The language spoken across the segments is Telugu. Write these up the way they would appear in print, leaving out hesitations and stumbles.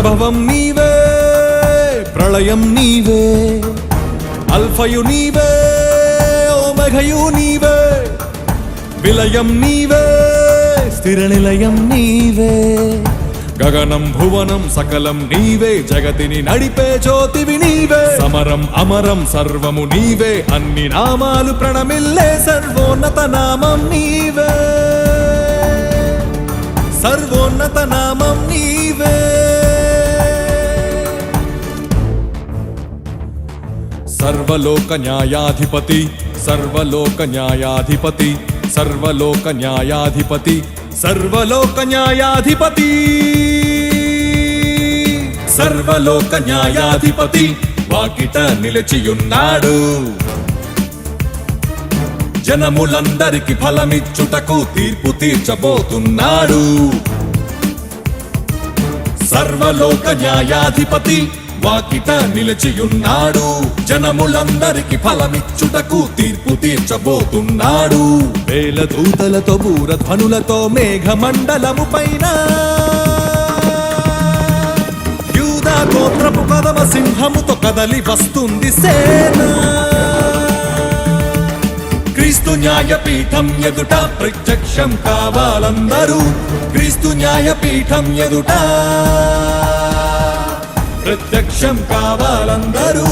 ప్రభవం నీవే, ప్రళయం నీవే, అల్ఫయు నీవే, ఓమఘయు నీవే, విలయం నీవే, స్థిర నిలయం నీవే. గగనం భువనం సకలం నీవే, జగతిని నడిపే జ్యోతివి నీవే. సమరం అమరం సర్వము నీవే, అన్ని నామాలు ప్రణమిల్లే సర్వోన్నత నామం నీవే, సర్వోన్నత నామం నీవే. సర్వలోక న్యాయాధిపతి, సర్వలోక న్యాయాధిపతి, సర్వలోక న్యాయాధిపతి, సర్వలోక న్యాయాధిపతి, సర్వలోక న్యాయాధిపతి వాకిట నిలిచియున్నాడు. జనములందరికి ఫలమిచ్చుటకు తీర్పు తీర్చబోతున్నాడు. సర్వలోక న్యాయాధిపతి వాకిట నిలిచియున్నాడు. జనములందరికి ఫలమిచ్చుటకు తీర్పు తీర్చబోతున్నాడు. వేల దూతలతో బూరధ్వనులతో మేఘమండలము పైన యూదా గోత్రపు కదమ సింహముతో కదలి వస్తుంది సేన. క్రీస్తు న్యాయపీఠం ఎదుట ప్రత్యక్షం కావాలందరూ, క్రీస్తు న్యాయపీఠం ఎదుట ప్రత్యక్షం కావాలందరూ.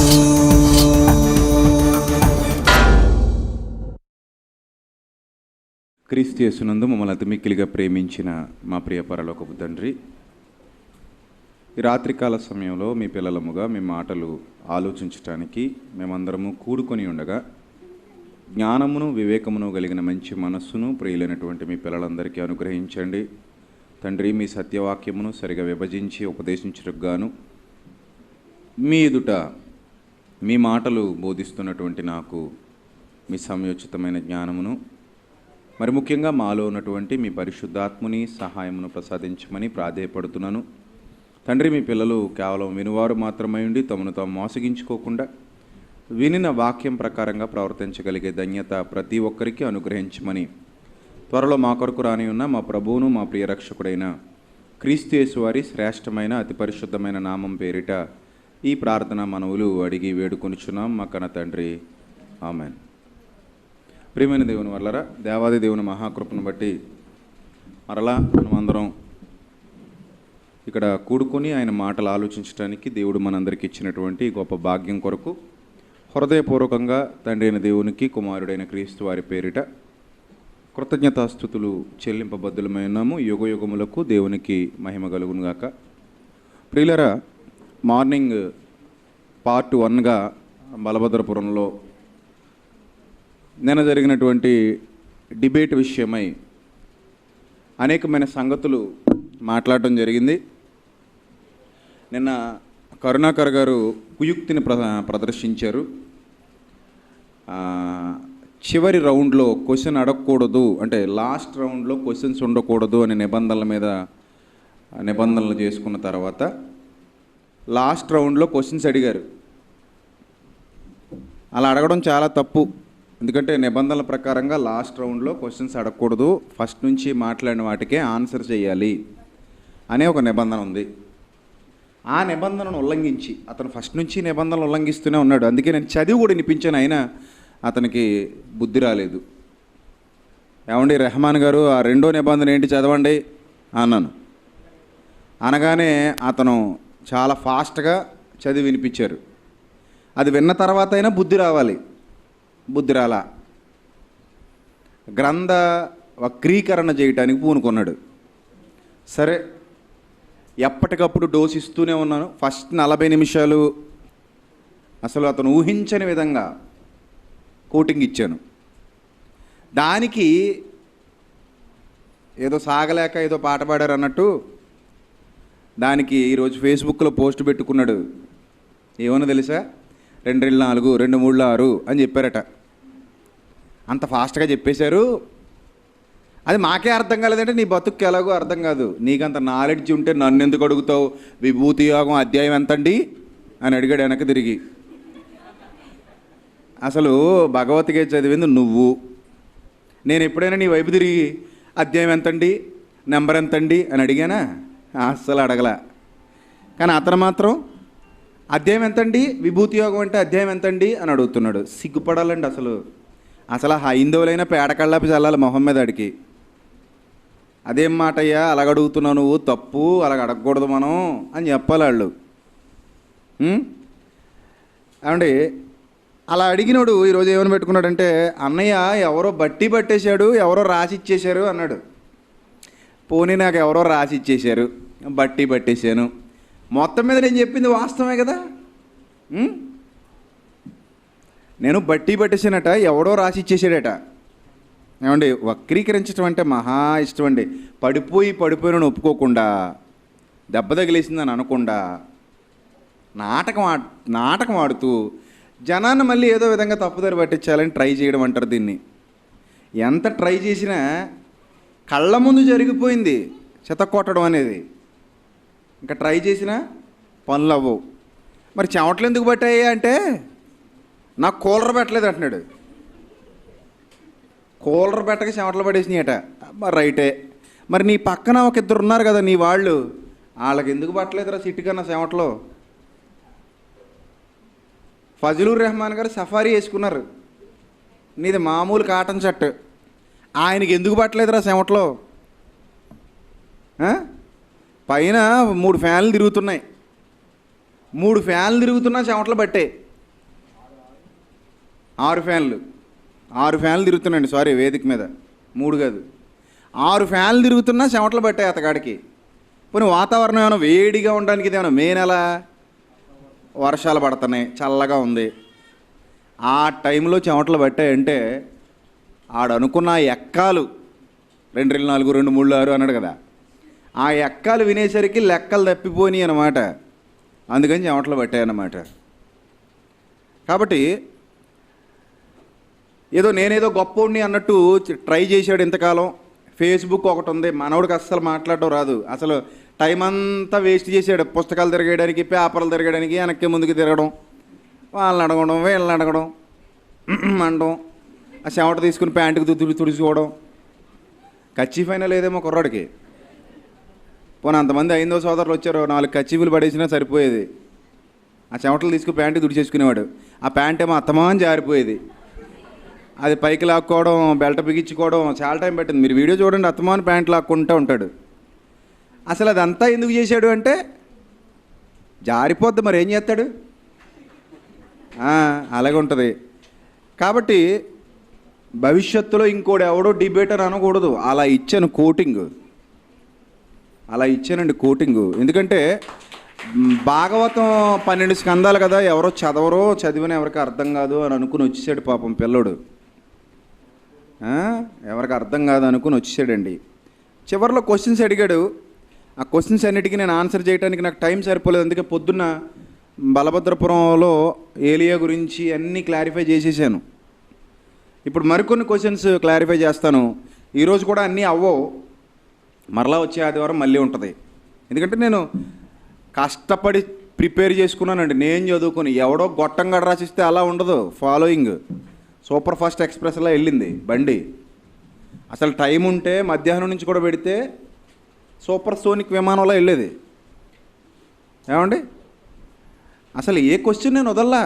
క్రీస్తు యేసునందు మమ్మల్ని అతి మిక్కిలిగా ప్రేమించిన మా ప్రియ పరలోకపు తండ్రి, ఈ రాత్రికాల సమయంలో మీ పిల్లలముగా మీ మాటలు ఆలోచించటానికి మేమందరము కూడుకొని ఉండగా జ్ఞానమును వివేకమును కలిగిన మంచి మనస్సును ప్రియులైనటువంటి మీ పిల్లలందరికీ అనుగ్రహించండి తండ్రి. మీ సత్యవాక్యమును సరిగా విభజించి ఉపదేశించుటకు గాను మీ ఎదుట మీ మాటలు బోధిస్తున్నటువంటి నాకు మీ సమయోచితమైన జ్ఞానమును, మరి ముఖ్యంగా మాలో ఉన్నటువంటి మీ పరిశుద్ధాత్ముని సహాయమును ప్రసాదించమని ప్రాధేయపడుతున్నాను తండ్రి. మీ పిల్లలు కేవలం వినువారు మాత్రమై ఉండి తమను తాము మోసగించుకోకుండా వినిన వాక్యం ప్రకారంగా ప్రవర్తించగలిగే ధన్యత ప్రతి ఒక్కరికి అనుగ్రహించమని త్వరలో మా కొరకు రాని ఉన్న మా ప్రభువును మా ప్రియ రక్షకుడైన క్రీస్తు యేసు వారి శ్రేష్టమైన అతి పరిశుద్ధమైన నామం పేరిట ఈ ప్రార్థన మనవులు అడిగి వేడుకొనిచున్నాం మా కన్న తండ్రి, ఆమెన్. ప్రియమైన దేవుని వల్లరా, దేవాది దేవుని మహాకృపను బట్టి మరలా మనమందరం ఇక్కడ కూడుకొని ఆయన మాటలు ఆలోచించడానికి దేవుడు మనందరికి ఇచ్చినటువంటి గొప్ప భాగ్యం కొరకు హృదయపూర్వకంగా తండ్రి అయిన దేవునికి కుమారుడైన క్రీస్తు వారి పేరిట కృతజ్ఞతాస్తుతులు చెల్లింపబద్దులమై ఉన్నాము. యుగ యుగములకు దేవునికి మహిమ కలుగునుగాక. ప్రియులరా, మార్నింగ్ పార్ట్ 1గా బలభద్రపురంలో నిన్న జరిగినటువంటి డిబేట్ విషయమై అనేకమైన సంగతులు మాట్లాడటం జరిగింది. నిన్న కరుణాకర్ గారు కుయుక్తిని ప్రదర్శించారు. చివరి రౌండ్లో క్వశ్చన్ అడగకూడదు, అంటే లాస్ట్ రౌండ్లో క్వశ్చన్స్ ఉండకూడదు అనే నిబంధనలు చేసుకున్న తర్వాత లాస్ట్ రౌండ్లో క్వశ్చన్స్ అడిగారు. అలా అడగడం చాలా తప్పు. ఎందుకంటే నిబంధనల ప్రకారంగా లాస్ట్ రౌండ్లో క్వశ్చన్స్ అడగకూడదు, ఫస్ట్ నుంచి మాట్లాడిన వాటికే ఆన్సర్ చేయాలి అనే ఒక నిబంధన ఉంది. ఆ నిబంధనను ఉల్లంఘించి అతను ఫస్ట్ నుంచి నిబంధనలు ఉల్లంఘిస్తూనే ఉన్నాడు. అందుకే నేను చదివి కూడా వినిపించాను, అయినా అతనికి బుద్ధి రాలేదు. ఏమండి రెహమాన్ గారు, ఆ రెండో నిబంధన ఏంటి చదవండి అన్నాను. అనగానే అతను చాలా ఫాస్ట్గా చదివి వినిపించారు. అది విన్న తర్వాత అయినా బుద్ధి రావాలి, బుద్ధి రాలా. గ్రంథ వక్రీకరణ చేయటానికి పూనుకున్నాడు. సరే, ఎప్పటికప్పుడు డోస్ ఇస్తూనే ఉన్నాను. ఫస్ట్ 40 నిమిషాలు అసలు అతను ఊహించని విధంగా కోటింగ్ ఇచ్చాను. దానికి ఏదో సాగలేక ఏదో పాట పాడారు అన్నట్టు దానికి ఈరోజు ఫేస్బుక్లో పోస్ట్ పెట్టుకున్నాడు. ఏమన్నా తెలుసా, 2 4 2 3 6 అని చెప్పారట. అంత ఫాస్ట్గా చెప్పేశారు. అది మాకే అర్థం కాలేదంటే నీ బతుక్కి ఎలాగో అర్థం కాదు. నీకంత నాలెడ్జ్ ఉంటే నన్ను ఎందుకు అడుగుతావు? విభూతి యోగం అధ్యాయం ఎంతండి అని అడిగాడు వెనక్కి తిరిగి. అసలు భగవద్గీత చదివింది నువ్వు. నేను ఎప్పుడైనా నీ వైపు తిరిగి అధ్యాయం ఎంతండి, నెంబర్ ఎంతండి అని అడిగానా? అస్సలు అడగల. కానీ అతను మాత్రం అధ్యాయం ఎంతండి, విభూతి యోగం అంటే అధ్యాయం ఎంతండి అని అడుగుతున్నాడు. సిగ్గుపడాలండి అసలు. అసలు హైందవులైన పేడకళ్ళపి చల్లాలి మొహం మీద అడిగి. అదేం మాట అయ్యా అలాగ అడుగుతున్నావు, నువ్వు తప్పు, అలాగ అడగకూడదు మనం అని చెప్పాలి వాళ్ళు. ఏమండి అలా అడిగినోడు ఈరోజు ఏమని పెట్టుకున్నాడంటే, అన్నయ్య ఎవరో బట్టి పట్టేశాడు, ఎవరో రాసి ఇచ్చేశారు అన్నాడు. పోనీ నాకు ఎవరో రాసి ఇచ్చేశారు, బట్టి పట్టేశాను, మొత్తం మీద నేను చెప్పింది వాస్తవమే కదా. నేను బట్టి పట్టేశానట, ఎవడో రాసి ఇచ్చేసాడట. ఏమండి వక్రీకరించడం అంటే మహా ఇష్టం అండి. పడిపోయిన ఒప్పుకోకుండా, దెబ్బ తగిలేసిందని అనకుండా, నాటకం ఆడుతూ జనాన్ని మళ్ళీ ఏదో విధంగా తప్పుదారి పట్టించాలని ట్రై చేయడం అంటారు దీన్ని. ఎంత ట్రై చేసినా కళ్ళ ముందు జరిగిపోయింది చెతక్కొట్టడం అనేది. ఇంకా ట్రై చేసినా పనులు అవ్వవు. మరి చెమటలు ఎందుకు పట్టాయి అంటే, నాకు కూలర్ పెట్టలేదు అంటున్నాడు. కూలర్ పెట్టక చెమటలు పడేసినాయట. మరి రైటే. మరి నీ పక్కన ఒక ఇద్దరు ఉన్నారు కదా నీ వాళ్ళు, వాళ్ళకి ఎందుకు పట్టలేదురా సిట్టుకన్నా చెమటలో? ఫజలుర్ రెహమాన్ గారు సఫారీ వేసుకున్నారు, నీది మామూలు కాటన్ షర్ట్, ఆయనకి ఎందుకు పట్టలేదురా చెమటలో? పైన 3 ఫ్యాన్లు తిరుగుతున్నాయి, 3 ఫ్యాన్లు తిరుగుతున్నా చెమటలు పట్టే. 6 ఫ్యాన్లు తిరుగుతున్నాయండి, సారీ వేదిక మీద 3 కాదు 6 ఫ్యాన్లు తిరుగుతున్నా చెమటలు పట్టాయి అతగాడికి. పోనీ వాతావరణం ఏమైనా వేడిగా ఉండడానికి ఇదేమైనా మే నెల, వర్షాలు పడుతున్నాయి, చల్లగా ఉంది, ఆ టైంలో చెమటలు పట్టాయంటే ఆడనుకున్న ఎక్కాలు 2 4 2 3 6 అన్నాడు కదా, ఆ ఎక్కాలు వినేసరికి లెక్కలు తప్పిపోయి అన్నమాట. అందుకని చెమటలు పట్టాయన్నమాట. కాబట్టి నేనేదో గొప్పోడిని అన్నట్టు ట్రై చేశాడు ఇంతకాలం. ఫేస్బుక్ ఒకటి ఉంది, మనోడికి అస్సలు మాట్లాడడం రాదు. అసలు టైం అంతా వేస్ట్ చేశాడు, పుస్తకాలు తిరగడానికి, పేపర్లు తిరగడానికి, వెనక్కి ముందుకు తిరగడం, వాళ్ళని అడగడం, వీళ్ళని అడగడం, అనడం, ఆ చెమట తీసుకుని ప్యాంటుకు తుడుచుకోవడం. కచ్చిఫైనా లేదేమో కుర్రాడికి. పోనీ అంతమంది 5వ సోదరులు వచ్చారు, 4 కచ్చిఫీలు పడేసినా సరిపోయేది. ఆ చెమటలు తీసుకుని ప్యాంటు తుడిచేసుకునేవాడు. ఆ ప్యాంట్ ఏమో అత్తమాని జారిపోయేది, అది పైకి లాక్కోవడం, బెల్ట్ బిగించుకోవడం చాలా టైం పట్టింది. మీరు వీడియో చూడండి, అత్తమాని ప్యాంట్ లాక్కుంటూ ఉంటాడు. అసలు అదంతా ఎందుకు చేశాడు అంటే, జారిపోద్ది, మరి ఏం చేస్తాడు, అలాగే ఉంటుంది. కాబట్టి భవిష్యత్తులో ఇంకోటి ఎవడో డిబేటర్ అనకూడదు. అలా ఇచ్చాను కోటింగు. ఎందుకంటే భాగవతం 12 స్కందాలు కదా, ఎవరో చదివిన ఎవరికి అర్థం కాదు అని అనుకుని వచ్చేసాడు పాపం పిల్లోడు. ఎవరికి అర్థం కాదు అనుకుని వచ్చేసాడండి. చివరిలో క్వశ్చన్స్ అడిగాడు. ఆ క్వశ్చన్స్ అన్నిటికీ నేను ఆన్సర్ చేయడానికి నాకు టైం సరిపోలేదు. అందుకే పొద్దున్న బలభద్రపురంలో ఏలియా గురించి అన్నీ క్లారిఫై చేసేసాను. ఇప్పుడు మరికొన్ని క్వశ్చన్స్ క్లారిఫై చేస్తాను. ఈరోజు కూడా అన్నీ అవ్వవు, మరలా వచ్చే ఆదివారం మళ్ళీ ఉంటుంది. ఎందుకంటే నేను కష్టపడి ప్రిపేర్ చేసుకున్నానండి. నేను చదువుకొని, ఎవడో గొట్టంగా రాసిస్తే అలా ఉండదు. ఫాలోయింగ్ సూపర్ ఫాస్ట్ ఎక్స్ప్రెస్లా వెళ్ళింది బండి. అసలు టైం ఉంటే మధ్యాహ్నం నుంచి కూడా పెడితే సూపర్ సోనిక్ విమానంలో వెళ్ళేది. ఏమండి అసలు ఏ క్వశ్చన్ నేను వదల్లా.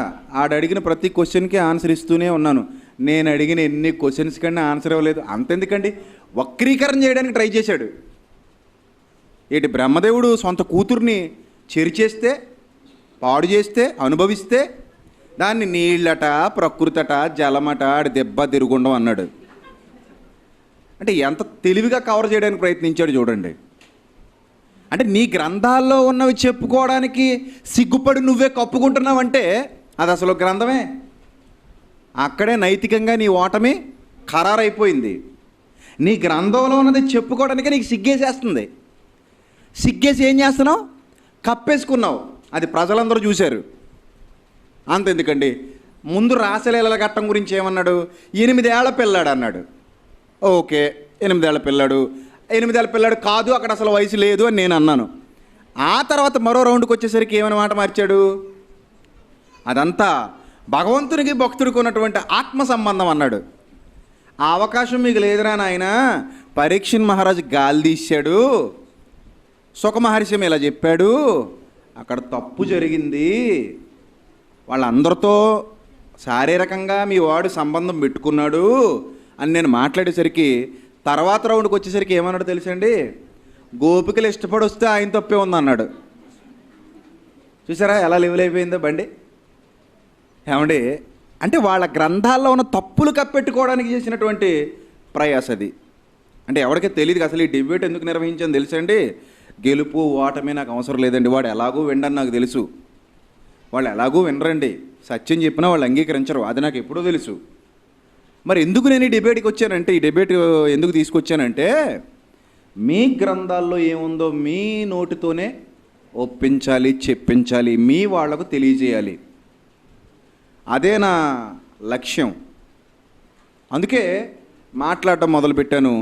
అడిగిన ప్రతి క్వశ్చన్కి ఆన్సర్ ఇస్తూనే ఉన్నాను. నేను అడిగిన ఎన్ని క్వశ్చన్స్ కన్నా ఆన్సర్ ఇవ్వలేదు. అంతెందుకండి, వక్రీకరణ చేయడానికి ట్రై చేశాడు. బ్రహ్మదేవుడు సొంత కూతుర్ని చెరిచేస్తే, పాడు చేస్తే, అనుభవిస్తే దాన్ని నీళ్ళట, ప్రకృతట, జలమట, దెబ్బ తిరుగుండం అన్నాడు. అంటే ఎంత తెలివిగా కవర్ చేయడానికి ప్రయత్నించాడు చూడండి. అంటే నీ గ్రంథాల్లో ఉన్నవి చెప్పుకోవడానికి సిగ్గుపడి నువ్వే కప్పుకుంటున్నావంటే అది అసలు గ్రంథమే. అక్కడే నైతికంగా నీ ఓటమి ఖరారైపోయింది. నీ గ్రంథంలో ఉన్నది చెప్పుకోవడానికే నీకు సిగ్గేసేస్తుంది. సిగ్గేసి ఏం చేస్తున్నావు, కప్పేసుకున్నావు. అది ప్రజలందరూ చూశారు. అంతెందుకండి, ముందు రాసలీలల ఘట్టం గురించి ఏమన్నాడు, 8 ఏళ్ల పిల్లాడు అన్నాడు. ఓకే, 8 ఏళ్ల పిల్లాడు, 8 ఏళ్ల పిల్లాడు కాదు, అక్కడ అసలు వయసు లేదు అని నేను అన్నాను. ఆ తర్వాత మరో రౌండ్కి వచ్చేసరికి ఏమైనా మాట మార్చాడు, అదంతా భగవంతునికి భక్తుడికి ఉన్నటువంటి ఆత్మ సంబంధం అన్నాడు. ఆ అవకాశం మీకు లేదురా నాయన, పరీక్షణ్ మహారాజు గాలి తీశాడు, సుఖ మహర్షి ఇలా చెప్పాడు అక్కడ తప్పు జరిగింది, వాళ్ళందరితో శారీరకంగా మీ వాడు సంబంధం పెట్టుకున్నాడు అని నేను మాట్లాడేసరికి తర్వాత రౌండ్కి వచ్చేసరికి ఏమన్నాడు తెలుసండి? గోపికలు ఇష్టపడి వస్తే ఆయన తప్పే ఉందన్నాడు. చూసారా ఎలా లెవెల్ అయిపోయిందో బండి? ఏమండి, అంటే వాళ్ళ గ్రంథాల్లో ఉన్న తప్పులు కప్పెట్టుకోవడానికి చేసినటువంటి ప్రయాస అది. అంటే ఎవరికీ తెలియదు అసలు ఈ డిబేట్ ఎందుకు నిర్వహించాను తెలుసండి? గెలుపు ఓటమి నాకు అవసరం లేదండి, వాడు ఎలాగూ వినడని నాకు తెలుసు. వాళ్ళు ఎలాగూ వినరండి, సత్యం చెప్పినా వాళ్ళు అంగీకరించరు, అది నాకు ఎప్పుడో తెలుసు. మరి ఎందుకు నేను ఈ డిబేట్కి వచ్చానంటే, ఈ డిబేట్ ఎందుకు తీసుకొచ్చానంటే, మీ గ్రంథాల్లో ఏముందో మీ నోటితోనే ఒప్పించాలి, చెప్పించాలి, మీ వాళ్లకు తెలియజేయాలి. అదే నా లక్ష్యం. అందుకే మాట్లాడటం మొదలుపెట్టాను.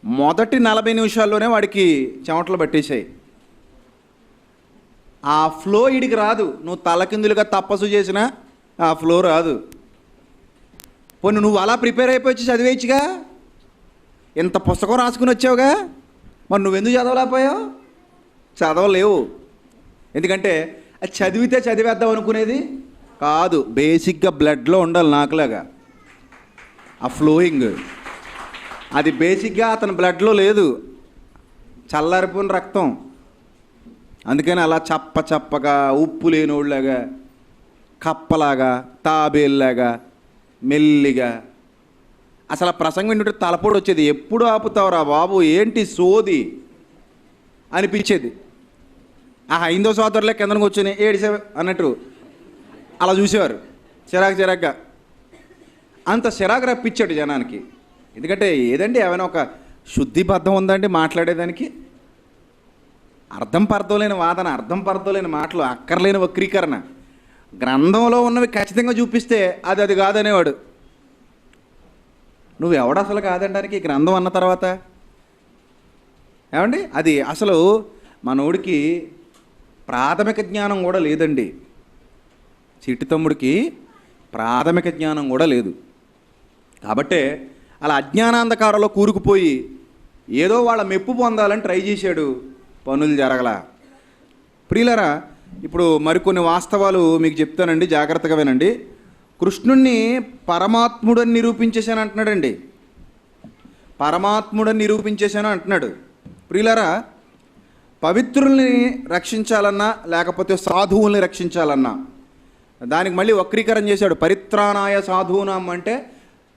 మొదటి 40 నిమిషాల్లోనే వాడికి చెమటలు పట్టేశాయి. ఆ ఫ్లో ఇడికి రాదు. నువ్వు తలకిందులుగా తపస్సు చేసినా ఆ ఫ్లో రాదు. పోనీ నువ్వు అలా ప్రిపేర్ అయిపోయి చదివేయచ్చుగా, ఇంత పుస్తకం రాసుకుని వచ్చావుగా, మరి నువ్వెందుకు చదవలేకపోయావు? చదవలేవు. ఎందుకంటే అది చదివితే చదివేద్దాం అనుకునేది కాదు. బేసిక్గా బ్లడ్లో ఉండాలి నాకులాగా ఆ ఫ్లోయింగ్. అది బేసిక్గా అతని బ్లడ్లో లేదు, చల్లారిపోయిన రక్తం. అందుకని అలా చప్పగా ఉప్పు లేనోళ్ళలాగా, కప్పలాగా, తాబేల్లాగా మెల్లిగా. అసలు ఆ ప్రసంగం వింటుంటే తలపోడు వచ్చేది. ఎప్పుడు ఆపుతావురా బాబు, ఏంటి సోది అనిపించేది. ఆ హైందవ సోదరులే కిందకు వచ్చి ఏడిసే అన్నట్టు అలా చూసేవారు చిరాకుగా. అంత చిరాకు రప్పించాడు జనానికి. ఎందుకంటే ఏదండి ఏమైనా ఒక శుద్ధిబద్ధం ఉందండి మాట్లాడేదానికి? అర్థం పర్థం లేని వాదన, అర్థం పర్థం లేని మాటలు, అక్కర్లేని వక్రీకరణ. గ్రంథంలో ఉన్నవి ఖచ్చితంగా చూపిస్తే అది కాదనేవాడు. నువ్వెవడు అసలు కాదనడానికి గ్రంథం అన్న తర్వాత? ఏమండి, అది అసలు మనోడికి ప్రాథమిక జ్ఞానం కూడా లేదండి. చిట్టి తమ్ముడికి ప్రాథమిక జ్ఞానం కూడా లేదు. కాబట్టే అలా అజ్ఞానాంధకారంలో కూరుకుపోయి ఏదో వాళ్ళ మెప్పు పొందాలని ట్రై చేశాడు, పనులు జరగలా. ప్రియులరా, ఇప్పుడు మరికొన్ని వాస్తవాలు మీకు చెప్తానండి, జాగ్రత్తగా వినండి. కృష్ణుణ్ణి పరమాత్ముడని నిరూపించేశాను అంటున్నాడండి. పరమాత్ముడని నిరూపించేశాను అంటున్నాడు. ప్రియులరా, పవిత్రుల్ని రక్షించాలన్నా లేకపోతే సాధువుల్ని రక్షించాలన్నా దానికి మళ్ళీ వక్రీకరణ చేశాడు. పరిత్రాణాయ సాధూనాం అంటే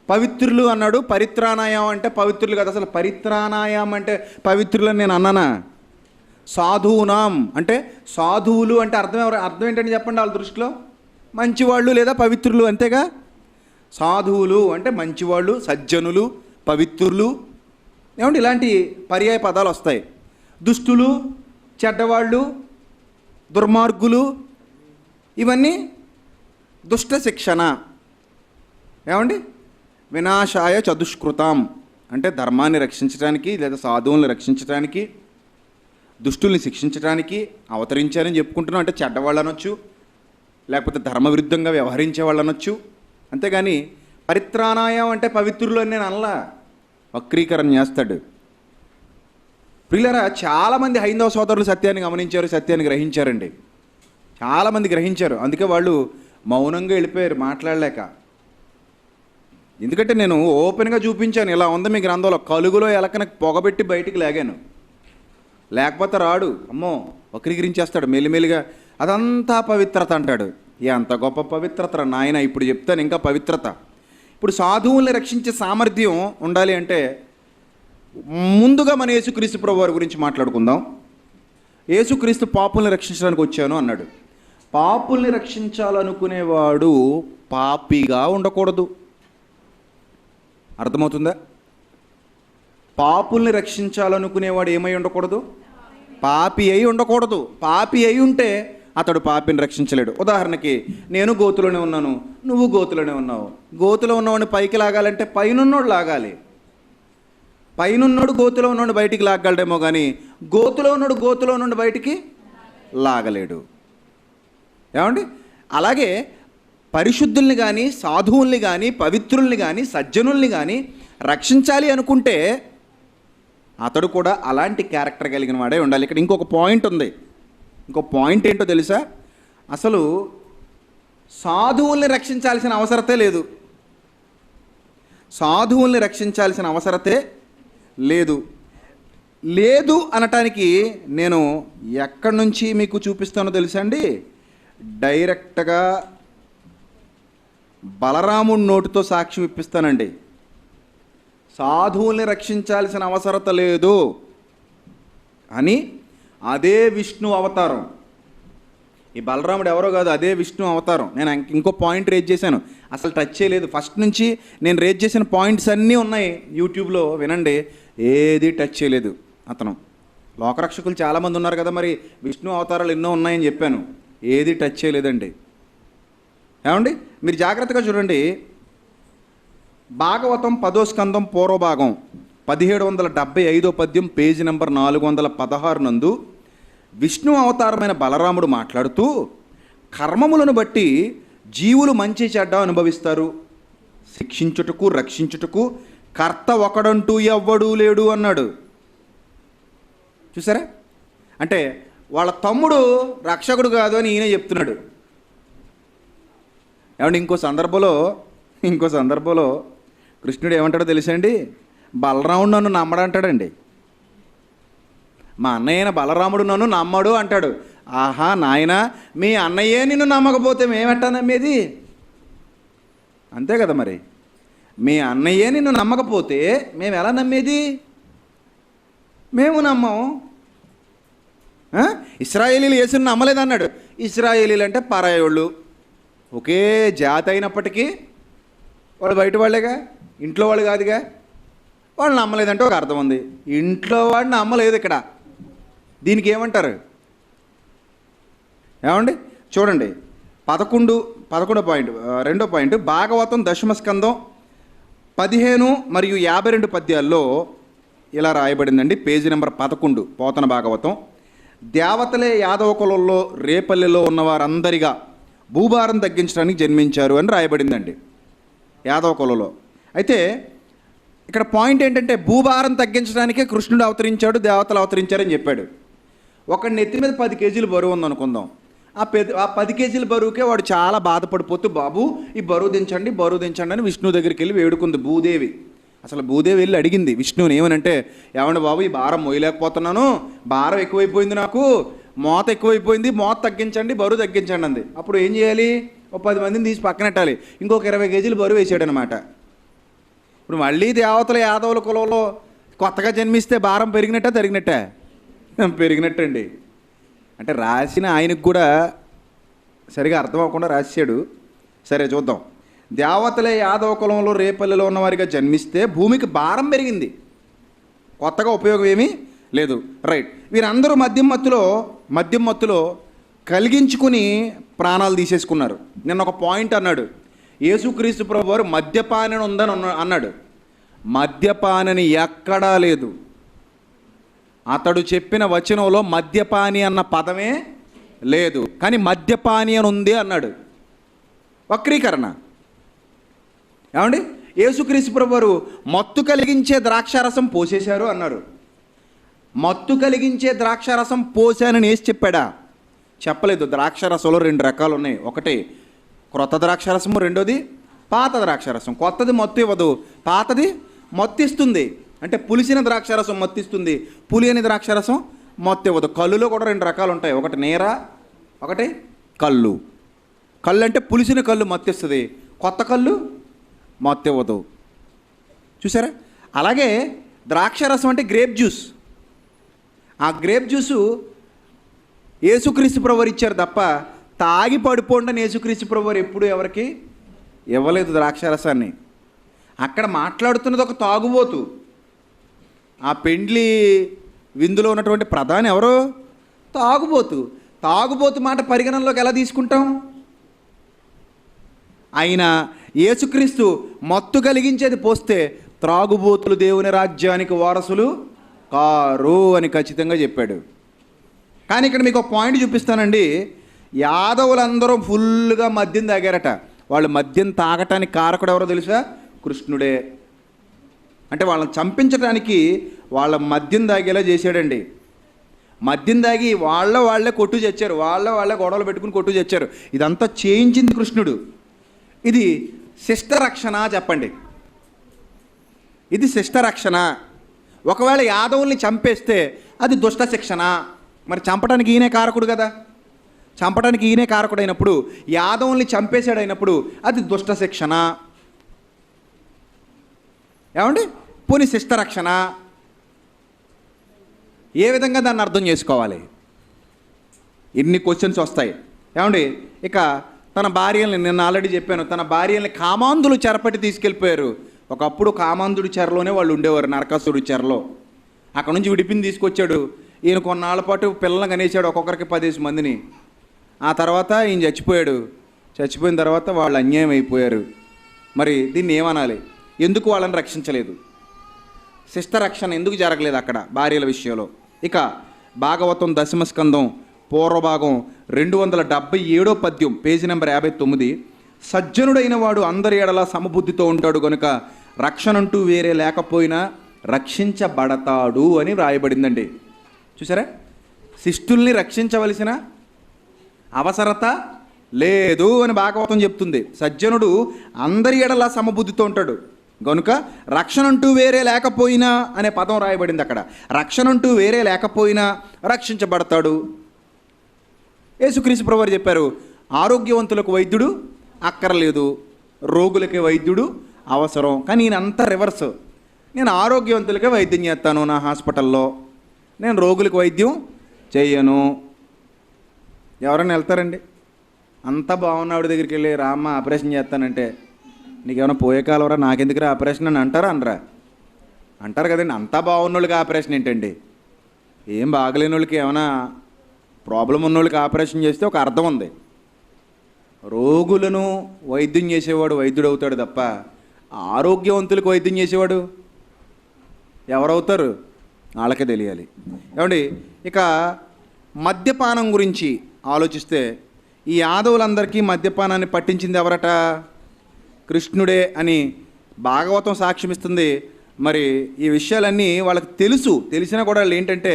పవిత్రులు అన్నాడు, పరిత్రాణాయం అంటే పవిత్రులు కదా. అసలు పరిత్రాణాయం అంటే పవిత్రులు అని నేను అన్నానా? సాధూనాం అంటే సాధువులు అంటే అర్థం ఏంటని చెప్పండి వాళ్ళ దృష్టిలో? మంచివాళ్ళు లేదా పవిత్రులు, అంతేగా. సాధువులు అంటే మంచివాళ్ళు, సజ్జనులు, పవిత్రులు. ఏమంటే ఇలాంటి పర్యాయ పదాలు వస్తాయి. దుష్టులు, చెడ్డవాళ్ళు, దుర్మార్గులు, ఇవన్నీ దుష్ట శిక్షణ. ఏమండి, వినాశాయ చదుష్కృతం అంటే ధర్మాన్ని రక్షించడానికి లేదా సాధువులను రక్షించడానికి, దుష్టుల్ని శిక్షించడానికి అవతరించారని చెప్పుకుంటున్నాం. అంటే చెడ్డవాళ్ళు అనొచ్చు, లేకపోతే ధర్మవిరుద్ధంగా వ్యవహరించే వాళ్ళు అనొచ్చు. అంతేగాని పరిత్రాణాయం అంటే పవిత్రులు అని నేను అనలా, వక్రీకరణ చేస్తాడు. ప్రియులరా, చాలామంది హైందవ సోదరులు సత్యాన్ని గమనించారు, సత్యాన్ని గ్రహించారండి. చాలామంది గ్రహించారు. అందుకే వాళ్ళు మౌనంగా వెళ్ళిపోయారు మాట్లాడలేక. ఎందుకంటే నేను ఓపెన్గా చూపించాను, ఇలా ఉంది మీ గ్రంథంలో. కలుగులో ఎలకన పొగబెట్టి బయటికి లాగాను. లేకపోతే రాడు, అమ్మో వక్రీకరించేస్తాడు మెల్లిమెల్లిగా. అదంతా పవిత్రత అంటాడు. ఎంత గొప్ప పవిత్రత నాయన! ఇప్పుడు చెప్తాను ఇంకా పవిత్రత. ఇప్పుడు సాధువుల్ని రక్షించే సామర్థ్యం ఉండాలి అంటే ముందుగా మన యేసుక్రీస్తు ప్రభు వారి గురించి మాట్లాడుకుందాం. యేసుక్రీస్తు పాపుల్ని రక్షించడానికి వచ్చాను అన్నాడు. పాపుల్ని రక్షించాలనుకునేవాడు పాపిగా ఉండకూడదు. అర్థమవుతుందా? పాపుల్ని రక్షించాలనుకునేవాడు ఏమై ఉండకూడదు? పాపి అయి ఉండకూడదు. పాపి అయి ఉంటే అతడు పాపిని రక్షించలేడు. ఉదాహరణకి నేను గోతులోనే ఉన్నాను, నువ్వు గోతులోనే ఉన్నావు. గోతులో ఉన్నవాడిని పైకి లాగాలంటే పైనున్నోడు లాగాలి. పైనున్నోడు గోతులో ఉన్నోడు బయటికి లాగలడేమో కానీ గోతులో నుండి బయటికి లాగలేడు. ఏమండి, అలాగే పరిశుద్ధుల్ని కానీ, సాధువుల్ని కానీ, పవిత్రుల్ని కానీ, సజ్జనుల్ని కానీ రక్షించాలి అనుకుంటే అతడు కూడా అలాంటి క్యారెక్టర్ కలిగిన వాడే ఉండాలి. ఇక్కడ ఇంకొక పాయింట్ ఉంది. ఇంకో పాయింట్ ఏంటో తెలుసా? అసలు సాధువుల్ని రక్షించాల్సిన అవసరతే లేదు. సాధువుల్ని రక్షించాల్సిన అవసరతే లేదు. లేదు అనటానికి నేను ఎక్కడి నుంచి మీకు చూపిస్తానో తెలుసా అండి? డైరెక్ట్గా బలరాముడి నోటితో సాక్ష్యం ఇప్పిస్తానండి. సాధువుల్ని రక్షించాల్సిన అవసరత లేదు అని అదే విష్ణు అవతారం. ఈ బలరాముడు ఎవరో కాదు, అదే విష్ణు అవతారం. నేను ఇంకో పాయింట్ రేజ్ చేశాను, అసలు టచ్ చేయలేదు. ఫస్ట్ నుంచి నేను రేజ్ చేసిన పాయింట్స్ అన్నీ ఉన్నాయి యూట్యూబ్లో, వినండి. ఏది టచ్ చేయలేదు అతను. లోకరక్షకులు చాలామంది ఉన్నారు కదా, మరి విష్ణు అవతారాలు ఎన్నో ఉన్నాయని చెప్పాను, ఏది టచ్ చేయలేదండి. ఏమండి, మీరు జాగ్రత్తగా చూడండి. భాగవతం 10వ స్కందం పూర్వభాగం 1775 పద్యం పేజీ నెంబర్ 416 నందు విష్ణు అవతారమైన బలరాముడు మాట్లాడుతూ, కర్మములను బట్టి జీవులు మంచి చెడ్డ అనుభవిస్తారు, శిక్షించుటకు రక్షించుటకు కర్త ఒకడంటూ ఎవ్వడూ లేడు అన్నాడు. చూసారా? అంటే వాళ్ళ తమ్ముడు రక్షకుడు కాదు అని ఈయన చెప్తున్నాడు. ఏమంటే ఇంకో సందర్భంలో కృష్ణుడు ఏమంటాడో తెలుసండి? బలరాముడు నన్ను నమ్మడంటాడండి. మా అన్నయ్యన బలరాముడు నన్ను నమ్మడు అంటాడు. ఆహా నాయన, మీ అన్నయ్యే నిన్ను నమ్మకపోతే మేమెట్టా నమ్మేది? అంతే కదా మరి. మీ అన్నయ్యే నిన్ను నమ్మకపోతే మేము ఎలా నమ్మేది? మేము నమ్మం. ఇశ్రాయేలీలు యేసుని నమ్మలేదన్నాడు. ఇశ్రాయేలీలు అంటే పరాయోళ్ళు, ఒకే జాతి అయినప్పటికీ వాళ్ళు బయట వాళ్ళేగా, ఇంట్లో వాళ్ళు కాదుగా. వాళ్ళు నమ్మలేదంటే ఒక అర్థం ఉంది. ఇంట్లో వాడిని నమ్మలేదు. ఇక్కడ దీనికి ఏమంటారు? ఏమండి చూడండి, 11 పాయింట్, 2వ పాయింట్, భాగవతం 10వ స్కందం 15 మరియు 52 పద్యాల్లో ఇలా రాయబడిందండి. Page number 11 Pothana Bhagavatam. దేవతలే యాదవ కులంలో రేపల్లెలో ఉన్నవారందరిగా భూభారం తగ్గించడానికి జన్మించారు అని రాయబడిందండి యాదవ కులంలో. అయితే ఇక్కడ పాయింట్ ఏంటంటే, భూభారం తగ్గించడానికే కృష్ణుడు అవతరించాడు, దేవతలు అవతరించారని చెప్పాడు. ఒక నెత్తి మీద 10 కేజీలు బరువు ఉందనుకుందాం. ఆ 10 కేజీల బరువుకే వాడు చాలా బాధపడిపోతూ, బాబు ఈ బరువు దించండి అని విష్ణువు దగ్గరికి వెళ్ళి వేడుకుంది భూదేవి. అసలు భూదేవి వెళ్ళి అడిగింది విష్ణువుని ఏమనంటే, ఏమండి బాబు ఈ భారం మోయలేకపోతున్నాను, భారం ఎక్కువైపోయింది, నాకు మోత ఎక్కువైపోయింది, మోత తగ్గించండి, బరువు తగ్గించండి అంది. అప్పుడు ఏం చేయాలి? ఒక 10 మందిని తీసి పక్కనెట్టాలి, ఇంకొక 20 కేజీలు బరువు వేసాడనమాట. ఇప్పుడు మళ్ళీ దేవతల యాదవుల కులంలో కొత్తగా జన్మిస్తే భారం పెరిగినట్ట తరిగినట్టే? పెరిగినట్టండి. అంటే రాసిన ఆయనకు కూడా సరిగా అర్థం అవ్వకుండా రాశాడు. సరే చూద్దాం. దేవతలే యాదవ కులంలో రేపల్లెలో ఉన్నవారిగా జన్మిస్తే భూమికి భారం పెరిగింది, కొత్తగా ఉపయోగం ఏమీ లేదు. రైట్. వీరందరూ మద్యం మత్తులో కలిగించుకుని ప్రాణాలు తీసేసుకున్నారు. నిన్న ఒక పాయింట్ అన్నాడు, యేసుక్రీస్తు ప్రభు వారు మద్యపానని ఉందని అన్నాడు. మద్యపానని ఎక్కడా లేదు. అతడు చెప్పిన వచనంలో మద్యపాని అన్న పదమే లేదు, కానీ మద్యపాని అని ఉంది అన్నాడు. వక్రీకరణ. ఏమండి, యేసుక్రీస్తు ప్రభు వారు మత్తు కలిగించే ద్రాక్షారసం పోసేశారు అన్నారు. మత్తు కలిగించే ద్రాక్షారసం పోసానని వేసి చెప్పాడా? చెప్పలేదు. ద్రాక్షారసంలో 2 రకాలు ఉన్నాయి. ఒకటి క్రొత్త ద్రాక్షారసము, రెండోది పాత ద్రాక్షారసం. కొత్తది మత్తు ఇవ్వదు, పాతది మత్తు ఇస్తుంది. అంటే పులిసిన ద్రాక్షారసం మత్తు ఇస్తుంది, పులియని ద్రాక్షారసం మత్తు ఇవ్వదు. కళ్ళులో కూడా 2 రకాలు ఉంటాయి. ఒకటి నేర, ఒకటి కళ్ళు. కళ్ళు అంటే పులిసిన కళ్ళు మత్తు ఇస్తుంది, కొత్త కళ్ళు మత్తు ఇవ్వదు. చూసారా? అలాగే ద్రాక్షారసం అంటే గ్రేప్ జ్యూస్. ఆ గ్రేప్ జ్యూసు యేసుక్రీస్తు ప్రభువారు ఇచ్చారు తప్ప తాగి పడిపోండి అని యేసుక్రీస్తు ప్రభువారు ఎప్పుడు ఎవరికి ఇవ్వలేదు ద్రాక్షారసాన్ని. అక్కడ మాట్లాడుతున్నది ఒక తాగుబోతు. ఆ పెండ్లి విందులో ఉన్నటువంటి ప్రధాని ఎవరు? తాగుబోతు. తాగుబోతు మాట పరిగణనలోకి ఎలా తీసుకుంటాం? ఆయన యేసుక్రీస్తు మత్తు కలిగించేది పోస్తే త్రాగుబోతులు దేవుని రాజ్యానికి వారసులు కారు అని ఖచ్చితంగా చెప్పాడు. కానీ ఇక్కడ మీకు ఒక పాయింట్ చూపిస్తానండి. యాదవులందరూ ఫుల్గా మద్యం తాగారట. వాళ్ళు మద్యం తాగటానికి కారకుడు ఎవరో తెలుసా? కృష్ణుడే. అంటే వాళ్ళని చంపించడానికి వాళ్ళ మద్యం తాగేలా చేశాడండి. మద్యం దాగి వాళ్ళే కొట్టు చచ్చారు, వాళ్ళే గొడవలు పెట్టుకుని కొట్టు చచ్చారు. ఇదంతా చేయించింది కృష్ణుడు. ఇది శిష్ట రక్షణ చెప్పండి, ఇది శిష్ట రక్షణ. ఒకవేళ యాదవుల్ని చంపేస్తే అది దుష్ట శిక్షణ. మరి చంపడానికి ఈయనే కారకుడు కదా, చంపడానికి ఈయనే కారకుడైనప్పుడు యాదవుల్ని చంపేశాడైనప్పుడు అది దుష్ట శిక్షణ. ఏమండి, పోనీ శిష్ట రక్షణ ఏ విధంగా దాన్ని అర్థం చేసుకోవాలి? ఇన్ని క్వశ్చన్స్ వస్తాయి. ఏమండి, ఇక తన భార్యల్ని, నేను ఆల్రెడీ చెప్పాను, తన భార్యల్ని కామాంధులు చెరపట్టి తీసుకెళ్ళిపోయారు. ఒకప్పుడు కామాంధుడి చెరలోనే వాళ్ళు ఉండేవారు, నరకాసురుడి చెరలో. అక్కడ నుంచి విడిపిని తీసుకొచ్చాడు. ఈయన కొన్నాళ్ళ పాటు పిల్లల్ని కనేసాడు, ఒక్కొక్కరికి 10 మందిని. ఆ తర్వాత ఈయన చచ్చిపోయాడు. చచ్చిపోయిన తర్వాత వాళ్ళు అన్యాయం అయిపోయారు. మరి దీన్ని ఏమనాలి? ఎందుకు వాళ్ళని రక్షించలేదు? శిష్ట రక్షణ ఎందుకు జరగలేదు అక్కడ భార్యల విషయంలో? ఇక భాగవతం 10వ స్కందం పూర్వభాగం 277వ పద్యం, పేజీ నెంబర్ 59. సజ్జనుడైన వాడు అందరి ఎడల సమబుద్ధితో ఉంటాడు గనుక రక్షణంటూ వేరే లేకపోయినా రక్షించబడతాడు అని వ్రాయబడిందండి. చూసారా, శిష్టుల్ని రక్షించవలసిన అవసరత లేదు అని భాగవతం చెప్తుంది. సజ్జనుడు అందరి ఎడల సమబుద్ధితో ఉంటాడు గనుక రక్షణంటూ వేరే లేకపోయినా అనే పదం రాయబడింది అక్కడ. రక్షణంటూ వేరే లేకపోయినా రక్షించబడతాడు. యేసుక్రీస్తు ప్రభువారు చెప్పారు, ఆరోగ్యవంతులకు వైద్యుడు అక్కర్లేదు, రోగులకే వైద్యుడు అవసరం. కానీ ఈయన అంతా రివర్స్. నేను ఆరోగ్యవంతులకే వైద్యం చేస్తాను నా హాస్పిటల్లో, నేను రోగులకు వైద్యం చెయ్యను. ఎవరైనా వెళ్తారండి? అంతా బాగున్నావిడ దగ్గరికి వెళ్ళి రామ్మ ఆపరేషన్ చేస్తానంటే, నీకేమైనా పోయే కాలవరా, నాకెందుకురా ఆపరేషన్ అని అంటారా? అంటారు కదండి. అంతా బాగున్నోళ్ళకి ఆపరేషన్ ఏంటండి? ఏం బాగలేని వాళ్ళకి, ఏమైనా ప్రాబ్లం ఉన్నోళ్ళకి ఆపరేషన్ చేస్తే ఒక అర్థం ఉంది. రోగులను వైద్యం చేసేవాడు వైద్యుడు అవుతాడు తప్ప ఆరోగ్యవంతులకు వైద్యం చేసేవాడు ఎవరవుతారు? వాళ్ళకే తెలియాలి. ఏమండి, ఇక మద్యపానం గురించి ఆలోచిస్తే ఈ యాదవులందరికీ మద్యపానాన్ని పట్టించింది ఎవరట? కృష్ణుడే అని భాగవతం సాక్ష్యమిస్తుంది. మరి ఈ విషయాలన్నీ వాళ్ళకి తెలిసినా కూడా వాళ్ళు ఏంటంటే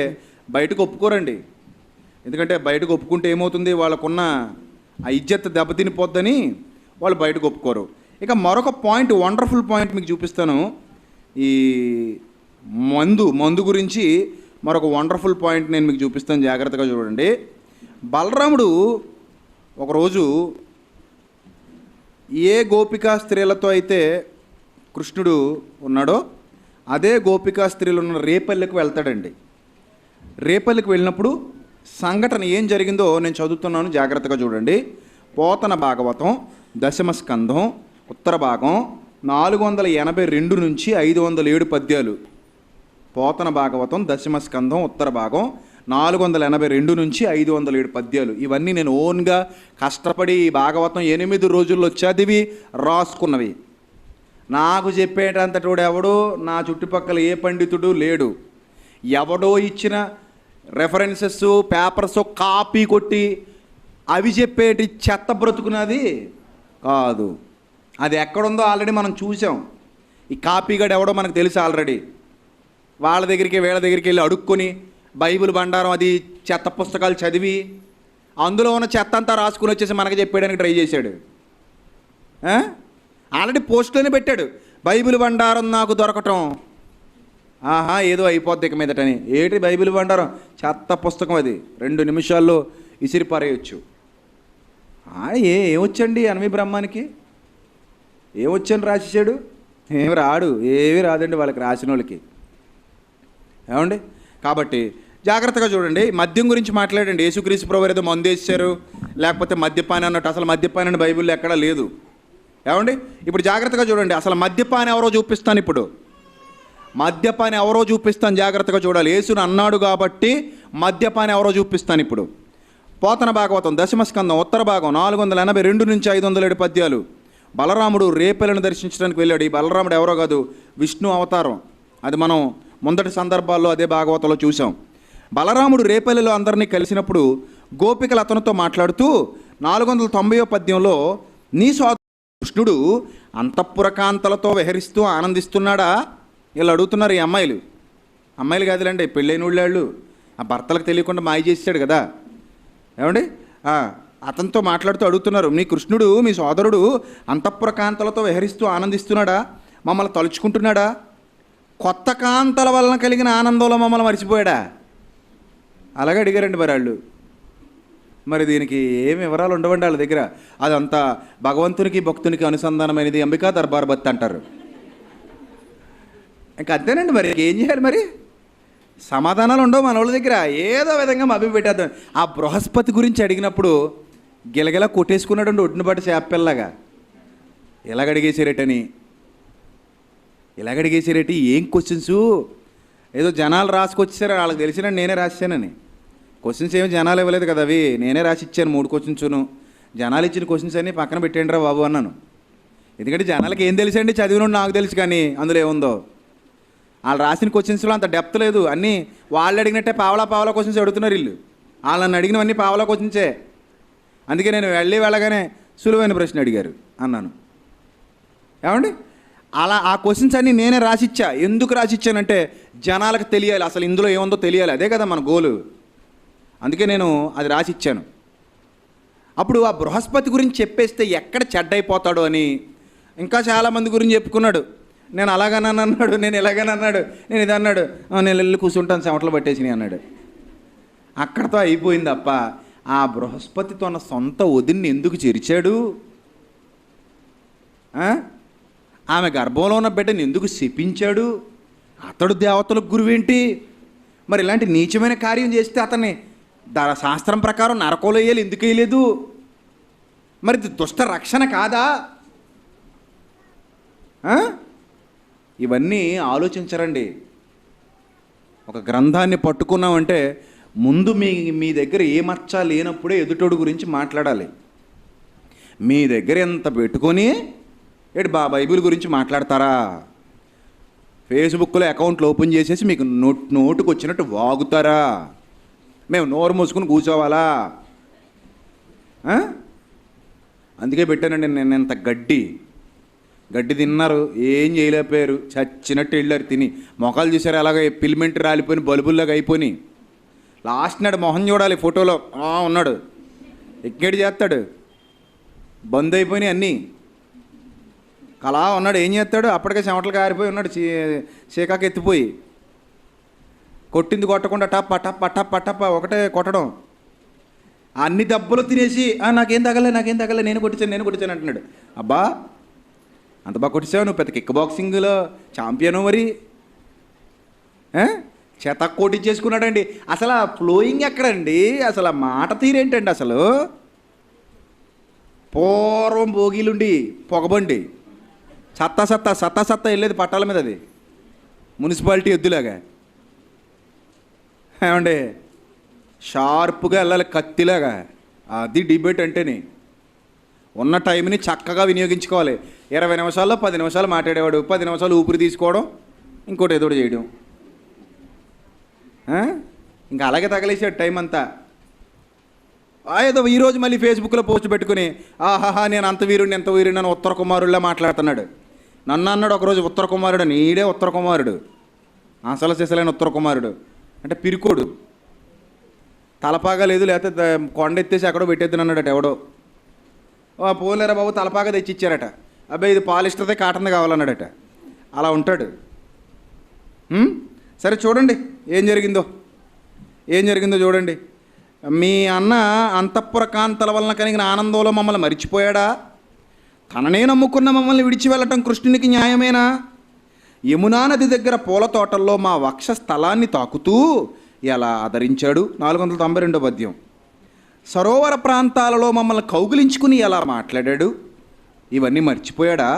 బయటకు ఒప్పుకోరండి. ఎందుకంటే బయటకు ఒప్పుకుంటే ఏమవుతుంది, వాళ్ళకున్న ఆ ఇజ్జత్ దెబ్బతినిపోద్దని వాళ్ళు బయటకు ఒప్పుకోరు. ఇక మరొక పాయింట్, వండర్ఫుల్ పాయింట్ మీకు చూపిస్తాను. ఈ మందు గురించి మరొక వండర్ఫుల్ పాయింట్ నేను మీకు చూపిస్తాను, జాగ్రత్తగా చూడండి. బలరాముడు ఒకరోజు ఏ గోపికా స్త్రీలతో అయితే కృష్ణుడు ఉన్నాడో అదే గోపికా స్త్రీలు ఉన్న రేపల్లెకు వెళ్తాడండి. రేపల్లెకు వెళ్ళినప్పుడు సంఘటన ఏం జరిగిందో నేను చదువుతున్నాను, జాగ్రత్తగా చూడండి. పోతన భాగవతం 10వ స్కంధం ఉత్తర భాగం 482 నుంచి 507 పద్యాలు. పోతన భాగవతం 10వ స్కంధం ఉత్తర భాగం 482 నుంచి 507 పద్యాలు. ఇవన్నీ నేను ఓన్గా కష్టపడి ఈ భాగవతం 8 రోజుల్లో చదివి రాసుకున్నవి. నాకు చెప్పేటంతటోడు ఎవడు నా చుట్టుపక్కల ఏ పండితుడు లేడు. ఎవడో ఇచ్చిన రెఫరెన్సెస్ పేపర్స్ కాపీ కొట్టి అవి చెప్పేటి చెత్త బ్రతుకున్నది కాదు. అది ఎక్కడుందో ఆల్రెడీ మనం చూసాం. ఈ కాపీగాడు ఎవడో మనకు తెలుసు ఆల్రెడీ. వాళ్ళ దగ్గరికి వీళ్ళ దగ్గరికి వెళ్ళి అడుక్కొని బైబిల్ బండారం అది చెత్త పుస్తకాలు చదివి అందులో ఉన్న చెత్త అంతా రాసుకుని వచ్చేసి మనకు చెప్పేయడానికి ట్రై చేశాడు. ఆల్రెడీ పోస్ట్లోనే పెట్టాడు, బైబిల్ బండారం నాకు దొరకటం ఆహా ఏదో అయిపోద్ది ఇక మీదటని. ఏంటి బైబిల్ బండారం? చెత్త పుస్తకం అది, 2 నిమిషాల్లో ఇసిరి పారేయచ్చు. ఏమొచ్చండి అనవి బ్రహ్మానికి? ఏమొచ్చని రాసేసాడు? ఏమి రాడు, ఏమీ రాదండి వాళ్ళకి, రాసిన వాళ్ళకి. ఏమండి, కాబట్టి జాగ్రత్తగా చూడండి. మద్యం గురించి మాట్లాడండి. యేసుక్రీస్తు ప్రభువారు ఏదో మందు వేసారు లేకపోతే మద్యపానం అన్నట్టు, అసలు మద్యపానం బైబిల్లో ఎక్కడా లేదు. ఏమండి, ఇప్పుడు జాగ్రత్తగా చూడండి. అసలు మద్యపానం ఎవరో చూపిస్తాను. ఇప్పుడు మద్యపానం ఎవరో చూపిస్తాను, జాగ్రత్తగా చూడాలి. యేసుని అన్నాడు కాబట్టి మద్యపానం ఎవరో చూపిస్తాను. ఇప్పుడు పోతన భాగవతం 10వ స్కంధం ఉత్తర భాగం 482 నుంచి 507 పద్యాలు. బలరాముడు రేపలను దర్శించడానికి వెళ్ళాడు. ఈ బలరాముడు ఎవరో కాదు, విష్ణు అవతారం. అది మనం మొదటి సందర్భాల్లో అదే భాగవతంలో చూసాం. బలరాముడు రేపల్లెలో అందరినీ కలిసినప్పుడు గోపికలు అతనితో మాట్లాడుతూ 490వ పద్యంలో, నీ సోదరుడు కృష్ణుడు అంతఃపురకాంతలతో విహరిస్తూ ఆనందిస్తున్నాడా? వీళ్ళు అడుగుతున్నారు. ఈ అమ్మాయిలు కాదులేండి, పెళ్ళైన వాళ్ళు. ఆ భర్తలకు తెలియకుండా మాయ చేసాడు కదా. ఏమండి, అతనితో మాట్లాడుతూ అడుగుతున్నారు, మీ కృష్ణుడు మీ సోదరుడు అంతఃపుర కాంతలతో విహరిస్తూ ఆనందిస్తున్నాడా, మమ్మల్ని తలుచుకుంటున్నాడా, కొత్త కాంతల వలన కలిగిన ఆనందంలో మమ్మల్ని మర్చిపోయాడా? అలాగే అడిగారండి మరి వాళ్ళు. మరి దీనికి ఏం వివరాలు ఉండవండి వాళ్ళ దగ్గర. అదంతా భగవంతునికి భక్తునికి అనుసంధానమైనది, అంబికా దర్బార్ బత్ అంటారు. ఇంకా అంతేనండి, మరి ఏం చేయాలి? మరి సమాధానాలు ఉండవు మన వాళ్ళ దగ్గర. ఏదో విధంగా మభి పెట్టేద్దాం. ఆ బృహస్పతి గురించి అడిగినప్పుడు గిలగిలా కొట్టేసుకున్నాడు ఒడ్డునపాటి చేపల్లాగా. ఇలాగడిగేసారేటి ఏం క్వశ్చన్స్? ఏదో జనాలు రాసుకొచ్చేసారు, వాళ్ళకి తెలిసినట్టు నేనే రాశానని. క్వశ్చన్స్ ఏమి జనాలు ఇవ్వలేదు కదా, అవి నేనే రాసి ఇచ్చాను 3 క్వశ్చన్స్ను. జనాలు ఇచ్చిన క్వశ్చన్స్ అన్నీ పక్కన పెట్టండి రా బాబు అన్నాను. ఎందుకంటే జనాలకి ఏం తెలుసండి, చదివినోడు నాకు తెలుసు కానీ అందులో ఏముందో. వాళ్ళు రాసిన క్వశ్చన్స్లో అంత డెప్త్ లేదు. అన్నీ వాళ్ళు అడిగినట్టే పావలా క్వశ్చన్స్ అడుగుతున్నారు వీళ్ళు. వాళ్ళు నన్ను అడిగినవన్నీ పావలా క్వశ్చన్సే. అందుకే నేను వెళ్ళగానే సులువైన ప్రశ్న అడిగారు అన్నాను. ఏమండి, అలా ఆ క్వశ్చన్స్ అన్నీ నేనే రాసిచ్చా. ఎందుకు రాసిచ్చానంటే జనాలకు తెలియాలి, అసలు ఇందులో ఏముందో తెలియాలి. అదే కదా మన గోలు. అందుకే నేను అది రాసిచ్చాను. అప్పుడు ఆ బృహస్పతి గురించి చెప్పేస్తే ఎక్కడ చెడ్డైపోతాడో అని ఇంకా చాలామంది గురించి చెప్పుకున్నాడు. నేను అలాగనని అన్నాడు, నేను ఇలాగని అన్నాడు, నేను ఇది అన్నాడు, నేను వెళ్ళి కూర్చుంటాను చెమటలు పట్టేసినాయి అన్నాడు. అక్కడతో అయిపోయింది తప్ప ఆ బృహస్పతి తన సొంత వదిన్ని ఎందుకు చెరిచాడు? ఆమె గర్భంలో ఉన్న బిడ్డని ఎందుకు శపించాడు? అతడు దేవతలకు గురువేంటి? మరి ఇలాంటి నీచమైన కార్యం చేస్తే అతన్ని శాస్త్రం ప్రకారం నరకంలో వేయాలి, ఎందుకు వేయలేదు? మరి ఇది దుష్ట రక్షణ కాదా? ఇవన్నీ ఆలోచించరండి. ఒక గ్రంథాన్ని పట్టుకున్నామంటే ముందు మీ దగ్గర ఏ మచ్చ లేనప్పుడే ఎదుటోడు గురించి మాట్లాడాలి. మీ దగ్గర ఎంత పెట్టుకొని బైబిల్ గురించి మాట్లాడతారా? ఫేస్బుక్లో అకౌంట్లు ఓపెన్ చేసేసి మీకు నోటుకు వచ్చినట్టు వాగుతారా? మేము నోరు మూసుకుని కూర్చోవాలా? అందుకే పెట్టానండి నేను ఎంత గడ్డి తిన్నారు, ఏం చేయలేకపోయారు, చచ్చినట్టు వెళ్ళారు తిని. మొఖాలు చూసారు అలాగే పిల్మెంట్ రాలిపోయి బల్బుల్లాగా అయిపోయి. లాస్ట్ నాడు మొహం చూడాలి, ఫోటోలో ఉన్నాడు, ఎక్కడి చేస్తాడు, బంద్ అయిపోయినాయి అన్నీ. అలా ఉన్నాడు, ఏం చేస్తాడు? అప్పటికే చెమటలు కారిపోయి ఉన్నాడు, చీకాకు ఎత్తిపోయి. కొట్టింది కొట్టకుండా టప్ప టప్ప టప్ప టప్ప ఒకటే కొట్టడం. అన్ని దెబ్బలు తినేసి నాకేం తగలే నేను కొట్టించాను అంటున్నాడు. అబ్బా, అంత బాగా కొట్టించావు, నువ్వు పెద్ద కిక్ బాక్సింగ్లో ఛాంపియను. మరి చేత కొట్టించేసుకున్నాడండి. అసలు ఆ ఫ్లోయింగ్ ఎక్కడండి? అసలు ఆ మాట తీరేంటండి? అసలు పూర్వం భోగిలుండి పొగబండి సత్తా వెళ్ళేది పట్టాల మీద, అది మున్సిపాలిటీ ఎద్దులాగా. ఏమండి, షార్ప్గా వెళ్ళాలి కత్తిలాగా. అది డిబేట్ అంటేనే. ఉన్న టైంని చక్కగా వినియోగించుకోవాలి. 20 నిమిషాల్లో 10 నిమిషాలు మాట్లాడేవాడు 10 నిమిషాలు ఊపిరి తీసుకోవడం, ఇంకోటి ఏదో చేయడం. ఇంకా అలాగే తగలేసాడు టైం అంతా. ఏదో ఈరోజు మళ్ళీ ఫేస్బుక్లో పోస్ట్ పెట్టుకుని ఆహాహా నేను అంత వీరుడిని ఎంత వీరుడిని అని ఉత్తర కుమారుడిలా మాట్లాడుతున్నాడు. నన్ను అన్నాడు ఒకరోజు ఉత్తర కుమారుడు, నీడే ఉత్తర కుమారుడు, అసలు సిసలైన ఉత్తర కుమారుడు అంటే పిరికోడు. తలపాగా లేదు, లేకపోతే కొండ ఎత్తేసి అక్కడో పెట్టేద్దని అన్నాడట ఎవడో. పోలేరా బాబు, తలపాగా తెచ్చిచ్చారట. అబ్బాయి ఇది పాలిస్టర్దే కాటన్ది కావాలన్నాడట. అలా ఉంటాడు. సరే చూడండి ఏం జరిగిందో చూడండి. మీ అన్న అంతఃపుర కాంతల వలన కలిగిన ఆనందంలో మమ్మల్ని మరిచిపోయాడా? తననే నమ్ముకున్న మమ్మల్ని విడిచి వెళ్ళటం కృష్ణునికి న్యాయమేనా? యమునా నది దగ్గర పూల తోటల్లో మా వక్ష స్థలాన్ని తాకుతూ ఎలా ఆదరించాడు? 492వ పద్యం. సరోవర ప్రాంతాలలో మమ్మల్ని కౌగిలించుకుని ఎలా మాట్లాడాడు? ఇవన్నీ మర్చిపోయాడా?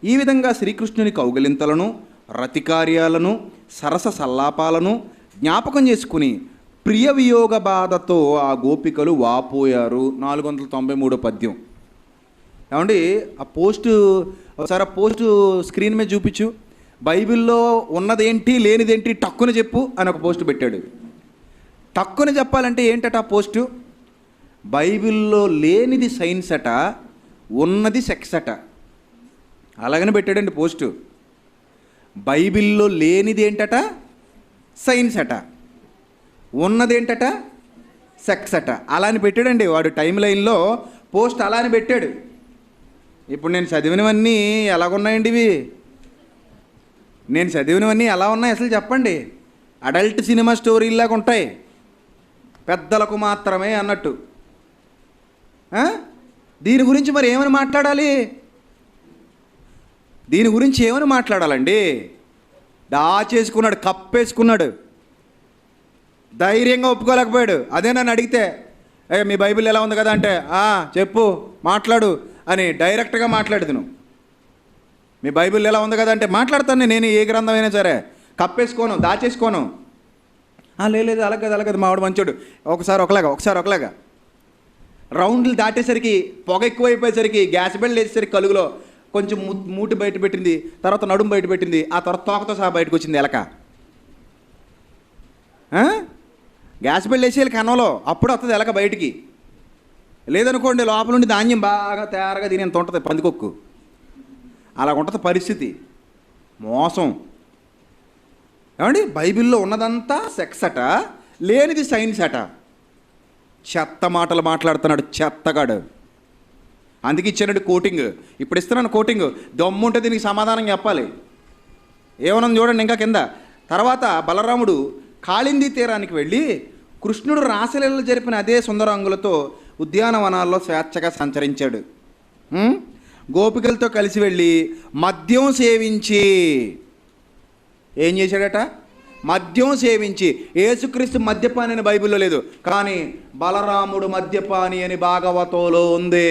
ఈ విధంగా శ్రీకృష్ణుని కౌగిలింతలను, రతికార్యాలను, సరస సల్లాపాలను జ్ఞాపకం చేసుకుని ప్రియ వియోగ బాధతో ఆ గోపికలు వాపోయారు. 493వ పద్యం. ఏమండి, ఆ పోస్టు ఒకసారి ఆ పోస్టు స్క్రీన్ మీద చూపించు. బైబిల్లో ఉన్నదేంటి లేనిదేంటి టక్కున చెప్పు అని ఒక పోస్టు పెట్టాడు. టక్కున చెప్పాలంటే ఏంటట ఆ పోస్టు? బైబిల్లో లేనిది సైన్స్ అట, ఉన్నది సెక్స్ అట. అలాగనే పెట్టాడండి పోస్టు. బైబిల్లో లేనిది ఏంటట? సైన్స్ అట. ఉన్నదేంటట సెక్స్ అట. అలా అని పెట్టాడండి వాడు టైం లైన్లో పోస్ట్, అలా అని పెట్టాడు. ఇప్పుడు నేను చదివినవన్నీ ఎలాగున్నాయండి ఇవి? నేను చదివినవన్నీ ఎలా ఉన్నాయి అసలు చెప్పండి? అడల్ట్ సినిమా స్టోరీలాగా ఉంటాయి, పెద్దలకు మాత్రమే అన్నట్టు. దీని గురించి మరి ఏమని మాట్లాడాలి? దీని గురించి ఏమని మాట్లాడాలండి? దాచేసుకున్నాడు, కప్పేసుకున్నాడు, ధైర్యంగా ఒప్పుకోలేకపోయాడు. అదే నన్ను అడిగితే మీ బైబిల్ ఎలా ఉంది కదా అంటే చెప్పు మాట్లాడు అని డైరెక్ట్గా మాట్లాడదు. నువ్వు మీ బైబిల్ ఎలా ఉంది కదా అంటే మాట్లాడతాను. నేను ఏ గ్రంథం అయినా సరే కప్పేసుకోను, దాచేసుకోను. లేదు అలాగదు మావాడు మంచోడు. ఒకసారి ఒకలాగా రౌండ్లు దాటేసరికి పొగ ఎక్కువైపోయేసరికి గ్యాస్ బెల్ట్ వేసేసరికి కలుగులో కొంచెం మూటి బయట పెట్టింది, తర్వాత నడుము బయట పెట్టింది, ఆ తర్వాత తోకతో సహా బయటకు వచ్చింది ఎలక. గ్యాస్ బెల్ట్ వేసేయాలి కన్నంలో, అప్పుడు వస్తుంది ఎలక బయటికి. లేదనుకోండి లోపల నుండి ధాన్యం బాగా తయారుగా తినేంత ఉంటుంది పందికొక్కు. అలా ఉంటుంది పరిస్థితి. మోసం. ఏమండి బైబిల్లో ఉన్నదంతా సెక్స్ అట, లేనిది సైన్స్ అట. చెత్త మాటలు మాట్లాడుతున్నాడు చెత్తగాడు. అందుకే ఇచ్చానండి కోటింగ్. ఇప్పుడు ఇస్తున్నాను కోటింగ్. దమ్ముంటే దీనికి సమాధానం చెప్పాలి. ఏమన్నా చూడండి ఇంకా కింద. తర్వాత బలరాముడు కాళింది తీరానికి వెళ్ళి కృష్ణుడు రాసలీలలు జరిపిన అదే సుందరాంగులతో ఉద్యానవనాల్లో స్వేచ్ఛగా సంచరించాడు. గోపికలతో కలిసి వెళ్ళి మద్యం సేవించి ఏం చేశాడట? మద్యం సేవించి. యేసుక్రీస్తు మద్యపాని అని బైబిల్లో లేదు, కానీ బలరాముడు మద్యపాని అని భాగవతంలో ఉంది.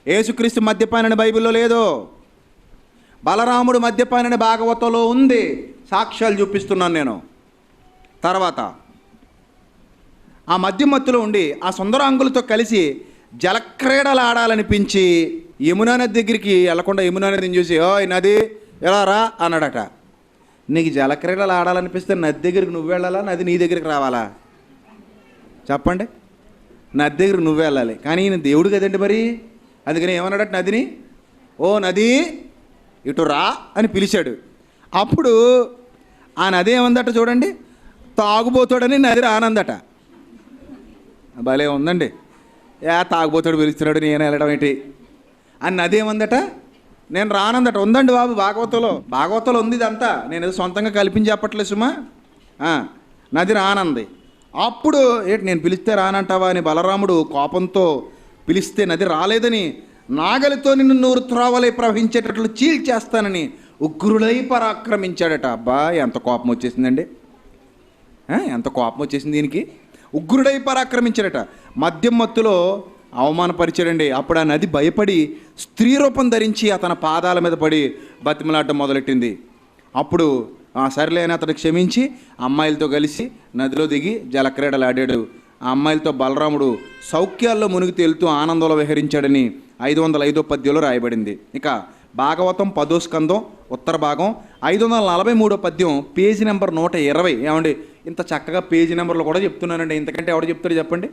యేసుక్రీస్తు మద్యపాని అని బైబిల్లో లేదు, బలరాముడు మద్యపాని అని భాగవతంలో ఉంది. సాక్ష్యాలు చూపిస్తున్నాను నేను. తర్వాత ఆ మద్యం మత్తులో ఉండి ఆ సుందరాంగులతో కలిసి జలక్రీడలు ఆడాలనిపించి యమునా నది దగ్గరికి వెళ్లకుండా యమునా నదిని చూసి ఓయ్ నది ఎలా రా అన్నాడట. నీకు జలక్రీడలు ఆడాలనిపిస్తే నది దగ్గరికి నువ్వు వెళ్ళాలా, నది నీ దగ్గరికి రావాలా? చెప్పండి. నది దగ్గరికి నువ్వు వెళ్ళాలి, కానీ ఈయన దేవుడు కదండి మరి. అందుకని ఏమన్నాడట నదిని, ఓ నది ఇటు రా అని పిలిచాడు. అప్పుడు ఆ నది ఏమందట చూడండి, తాగుబోతాడని నది రానందట. భలే ఉందండి. తాగుబోతాడు పిలుస్తున్నాడు నేను వెళ్ళడం ఏంటి అని నది ఏమందట, నేను రానందట. ఉందండి బాబు భాగవతంలో ఉంది ఇదంతా. నేను ఏదో సొంతంగా కల్పించి చెప్పట్లేదు సుమా. నది రానంది. అప్పుడు నేను పిలిస్తే రానంటావా అని బలరాముడు కోపంతో పిలిస్తే నది రాలేదని నాగలితో నిన్ను నూరు త్రోవలై ప్రవహించేటట్లు చీల్చేస్తానని ఉగ్రుడై పరాక్రమించాడట. అబ్బా ఎంత కోపం వచ్చేసిందండి, ఎంత కోపం వచ్చేసింది దీనికి. ఉగ్రుడై పరాక్రమించాడట. మద్యం మత్తులో అవమానపరిచాడండి. అప్పుడు ఆ నది భయపడి స్త్రీ రూపం ధరించి అతని పాదాల మీద పడి బతిమలాడటం మొదలెట్టింది. అప్పుడు సర్లే అని అతడు క్షమించి అమ్మాయిలతో కలిసి నదిలో దిగి జలక్రీడలు ఆడాడు. ఆ అమ్మాయిలతో బలరాముడు సౌఖ్యాల్లో మునిగి తేలుతూ ఆనందంలో విహరించాడని 505వ పద్యంలో రాయబడింది. ఇక భాగవతం 10వ స్కందం ఉత్తర భాగం 543వ పద్యం పేజీ నెంబర్ 120. ఏమండి ఇంత చక్కగా పేజీ నెంబర్లు కూడా చెప్తున్నానండి. ఇంతకంటే ఎవడు చెప్తాడు చెప్పండి?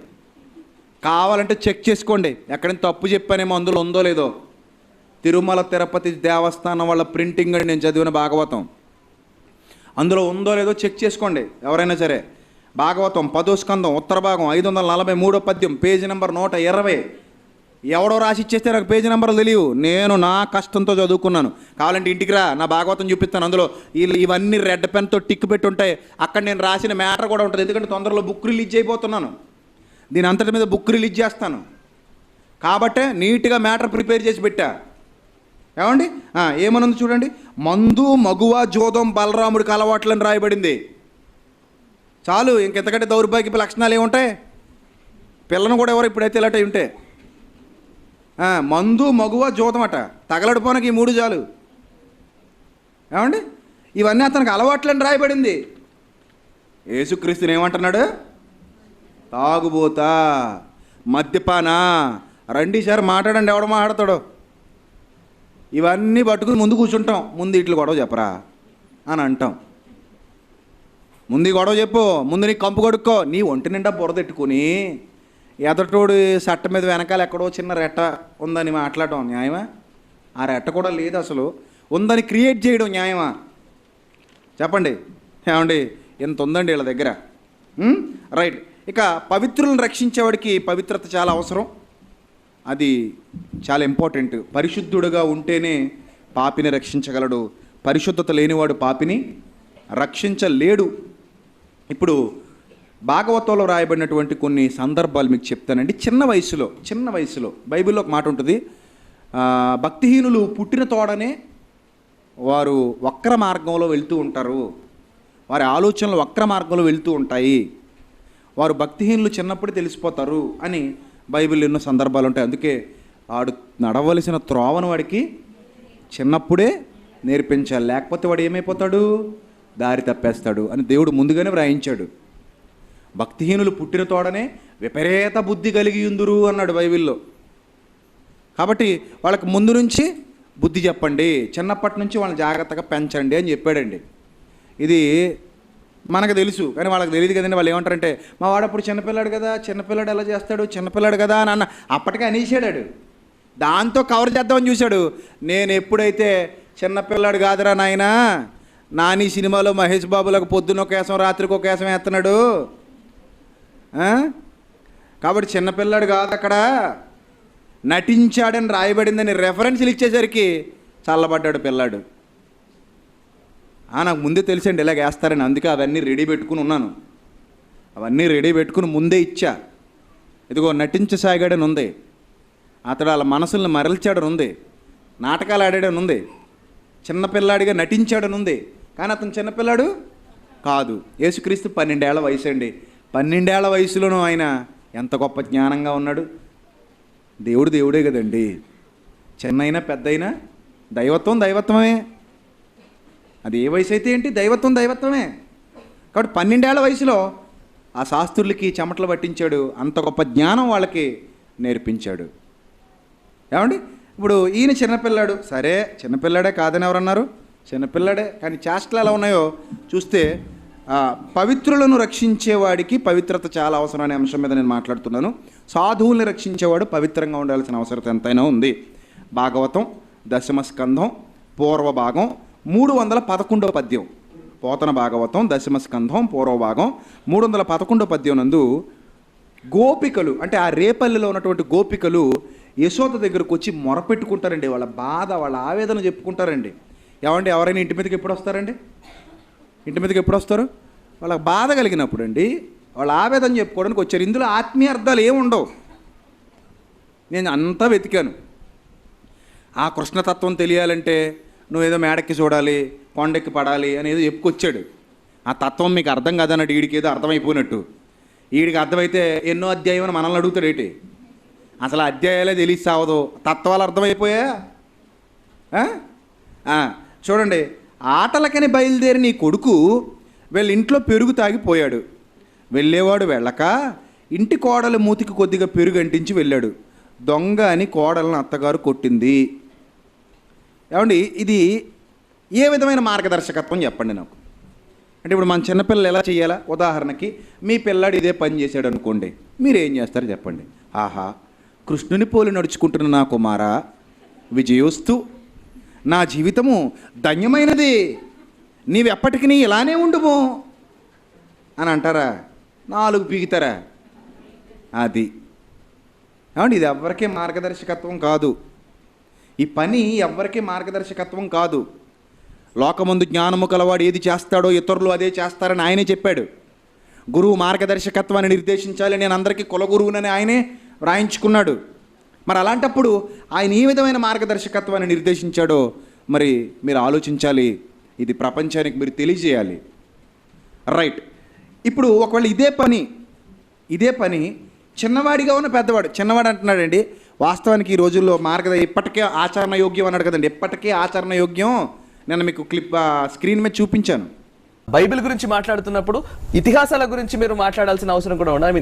కావాలంటే చెక్ చేసుకోండి, ఎక్కడైనా తప్పు చెప్పానేమో అందులో ఉందో లేదో. తిరుమల తిరుపతి దేవస్థానం వాళ్ళ ప్రింటింగ్ అని నేను చదివిన భాగవతం, అందులో ఉందో లేదో చెక్ చేసుకోండి ఎవరైనా సరే. భాగవతం 10వ స్కందం ఉత్తర భాగం 543వ పద్యం పేజీ నెంబర్ 120. ఎవడో రాసి ఇచ్చేస్తే నాకు పేజీ నెంబర్లు తెలియవు, నేను నా కష్టంతో చదువుకున్నాను. కావాలంటే ఇంటికి రా, నా భాగవతం చూపిస్తాను. అందులో ఇవన్నీ రెడ్ పెన్తో టిక్ పెట్టి ఉంటాయి. అక్కడ నేను రాసిన మ్యాటర్ కూడా ఉంటుంది, ఎందుకంటే తొందరలో బుక్ రిలీజ్ అయిపోతున్నాను. దీని అంతటి మీద బుక్ రిలీజ్ చేస్తాను కాబట్టే నీట్గా మ్యాటర్ ప్రిపేర్ చేసి పెట్టా. ఏమండి ఏమనుంది చూడండి. మందు మగువ జోదం బలరాముడికి అలవాట్లని రాయబడింది. చాలు, ఇంకెంతకంటే దౌర్భాగ్యపు లక్షణాలు ఏముంటాయి? పిల్లను కూడా ఎవరు ఇప్పుడైతే ఇలాంటి ఉంటే మందు మగువ జోదం అట, తగలడిపోనకి ఈ 3 చాలు. ఏమండి ఇవన్నీ అతనికి అలవాట్లని రాయబడింది. యేసుక్రీస్తుని ఏమంటున్నాడు? తాగుబోతా, మద్యపానా, రండి సార్ మాట్లాడండి, ఎవడ మాట్లాడతాడో. ఇవన్నీ పట్టుకుని ముందు కూర్చుంటాం. ముందు ఇట్లు గొడవ చెప్పరా అని అంటాం. ముందు గొడవ చెప్పు, ముందు నీ కంపు కొడుక్కో. నీ ఒంటి నిండా బురదెట్టుకుని ఎదటోడు సట్ట మీద వెనకాల ఎక్కడో చిన్న రెట్ట ఉందని మాట్లాడటం న్యాయమా? ఆ రెట్ట కూడా లేదు అసలు, ఉందని క్రియేట్ చేయడం న్యాయమా? చెప్పండి. ఏమండి ఎంత ఉందండి వీళ్ళ దగ్గర. రైట్. ఇక పవిత్రులను రక్షించేవాడికి పవిత్రత చాలా అవసరం. అది చాలా ఇంపార్టెంట్. పరిశుద్ధుడుగా ఉంటేనే పాపిని రక్షించగలడు. పరిశుద్ధత లేనివాడు పాపిని రక్షించలేడు. ఇప్పుడు భాగవతంలో రాయబడినటువంటి కొన్ని సందర్భాలు మీకు చెప్తానండి. చిన్న వయసులో బైబిల్లో ఒక మాట ఉంటుంది, భక్తిహీనులు పుట్టిన తోడనే వారు వక్ర మార్గంలో వెళ్తూ ఉంటారు, వారి ఆలోచనలు వక్ర మార్గంలో వెళ్తూ ఉంటాయి, వారు భక్తిహీనులు చిన్నప్పుడే తెలిసిపోతారు అని బైబిల్ ఎన్నో సందర్భాలు ఉంటాయి. అందుకే వాడు నడవలసిన త్రోవను వాడికి చిన్నప్పుడే నేర్పించాలి, లేకపోతే వాడు ఏమైపోతాడు, దారి తప్పేస్తాడు అని దేవుడు ముందుగానే వ్రాయించాడు. భక్తిహీనులు పుట్టిన తోడనే విపరీత బుద్ధి కలిగి ఉందురు అన్నాడు బైబిల్లో. కాబట్టి వాళ్ళకి ముందు నుంచి బుద్ధి చెప్పండి, చిన్నప్పటి నుంచి వాళ్ళని జాగ్రత్తగా పెంచండి అని చెప్పాడండి. ఇది మనకు తెలుసు, కానీ వాళ్ళకి తెలియదు కదండి. వాళ్ళు ఏమంటారంటే, మా వాడప్పుడు చిన్నపిల్లాడు కదా, చిన్నపిల్లాడు ఎలా చేస్తాడు, చిన్నపిల్లాడు కదా అని అన్న అప్పటికే అనేసాడు. దాంతో కవర్ చేద్దామని చూశాడు. నేను ఎప్పుడైతే చిన్నపిల్లాడు కాదురా నాయనా, నాని సినిమాలో మహేష్ బాబులకు పొద్దున్న ఒక వేసం రాత్రికి ఒక వేసం వేస్తున్నాడు, కాబట్టి చిన్నపిల్లాడు కాదు, అక్కడ నటించాడని రాయబడిందని రెఫరెన్స్లు ఇచ్చేసరికి చల్లబడ్డాడు పిల్లాడు. నాకు ముందే తెలిసండి ఇలాగ వేస్తారని, అందుకే అవన్నీ రెడీ పెట్టుకుని ఉన్నాను. అవన్నీ రెడీ పెట్టుకుని ముందే ఇచ్చా. ఇదిగో నటించసాగాడని ఉంది, అతడు వాళ్ళ మనసుల్ని మరల్చాడని ఉంది, నాటకాలు ఆడాడని ఉంది, చిన్నపిల్లాడిగా నటించాడని ఉంది. కానీ అతను చిన్నపిల్లాడు కాదు. యేసుక్రీస్తు 12 ఏళ్ల వయసు అండి. 12 ఏళ్ల వయసులోనూ ఆయన ఎంత గొప్ప జ్ఞానంగా ఉన్నాడు. దేవుడు దేవుడే కదండి. చిన్నైనా పెద్దయినా దైవత్వమే. అది ఏ వయసు అయితే ఏంటి, దైవత్వమే. కాబట్టి 12 ఏళ్ల వయసులో ఆ శాస్త్రులకి చెమటలు పట్టించాడు, అంత గొప్ప జ్ఞానం వాళ్ళకి నేర్పించాడు. ఏమండి, ఇప్పుడు ఈయన చిన్నపిల్లాడు, సరే చిన్నపిల్లాడే కాదని ఎవరన్నారు, చిన్నపిల్లాడే, కానీ చేష్టలు ఎలా ఉన్నాయో చూస్తే పవిత్రులను రక్షించేవాడికి పవిత్రత చాలా అవసరం అనే అంశం మీద నేను మాట్లాడుతున్నాను. సాధువుల్ని రక్షించేవాడు పవిత్రంగా ఉండాల్సిన అవసరం ఎంతైనా ఉంది. భాగవతం 10వ స్కంధం పూర్వ భాగం 311వ పద్యం. పోతన భాగవతం 10వ స్కంధం పూర్వ భాగం 311వ పద్యం నందు గోపికలు, అంటే ఆ రేపల్లిలో ఉన్నటువంటి గోపికలు యశోద దగ్గరకు వచ్చి మొరపెట్టుకుంటారండి. వాళ్ళ బాధ, వాళ్ళ ఆవేదన చెప్పుకుంటారండి. ఏమంటే ఎవరైనా ఇంటి మీదకి ఎప్పుడు వస్తారండి, ఇంటి మీదకి ఎప్పుడు వస్తారు, వాళ్ళకి బాధ కలిగినప్పుడు అండి, వాళ్ళ ఆవేదన చెప్పుకోవడానికి వచ్చారు. ఇందులో ఆత్మీయ అర్థాలు ఏముండవు. నేను అంతా వెతికాను. ఆ కృష్ణతత్వం తెలియాలంటే నువ్వేదో మేడెక్కి చూడాలి, కొండెక్కి పడాలి అనేది చెప్పుకొచ్చాడు. ఆ తత్వం మీకు అర్థం కాదన్నట్టు వీడికి ఏదో అర్థమైపోయినట్టు. వీడికి అర్థమైతే ఎన్నో అధ్యాయం అని మనల్ని అడుగుతాడు ఏంటి, అసలు అధ్యాయాలే తెలిసి సావదు, తత్వాలు అర్థమైపోయా. చూడండి, ఆటలకని బయలుదేరి నీ కొడుకు వీళ్ళ ఇంట్లో పెరుగు తాగిపోయాడు, వెళ్ళేవాడు వెళ్ళక ఇంటి కోడలు మూతికి కొద్దిగా పెరుగు అంటించి వెళ్ళాడు, దొంగ అని కోడలను అత్తగారు కొట్టింది. ఏమండి, ఇది ఏ విధమైన మార్గదర్శకత్వం చెప్పండి నాకు. అంటే ఇప్పుడు మన చిన్నపిల్లలు ఎలా చేయాలా, ఉదాహరణకి మీ పిల్లాడు ఇదే పని చేశాడు అనుకోండి, మీరు ఏం చేస్తారు చెప్పండి. ఆహా, కృష్ణుని పోలి నడుచుకుంటున్న నా కుమారా విజయోస్తు, నా జీవితము ధన్యమైనది, నీవెప్పటికీ ఇలానే ఉండుము అని అంటారా, 4 పీగుతారా? అది ఏమండి, ఇది ఎవరికీ మార్గదర్శకత్వం కాదు. ఈ పని ఎవ్వరికీ మార్గదర్శకత్వం కాదు. లోకమందు జ్ఞానము కలవాడు ఏది చేస్తాడో ఇతరులు అదే చేస్తారని ఆయనే చెప్పాడు. గురువు మార్గదర్శకత్వాన్ని నిర్దేశించాలి, నేను అందరికీ కులగురువునని ఆయనే వ్రాయించుకున్నాడు. మరి అలాంటప్పుడు ఆయన ఈ విధమైన మార్గదర్శకత్వాన్ని నిర్దేశించాడో మరి మీరు ఆలోచించాలి, ఇది ప్రపంచానికి మీరు తెలియజేయాలి. రైట్. ఇప్పుడు ఒకవేళ ఇదే పని చిన్నవాడిగా ఉన్న పెద్దవాడు, చిన్నవాడు అంటున్నాడండి, వాస్తవానికి ఈ రోజుల్లో ఇప్పటికే ఆచరణ యోగ్యం అన్నాడు కదండి, ఎప్పటికే ఆచరణ యోగ్యం. నేను మీకు స్క్రీన్ మీద చూపించాను. బైబిల్ గురించి మాట్లాడుతున్నప్పుడు ఇతిహాసాల గురించి మీరు మాట్లాడాల్సిన అవసరం కూడా ఉండదు.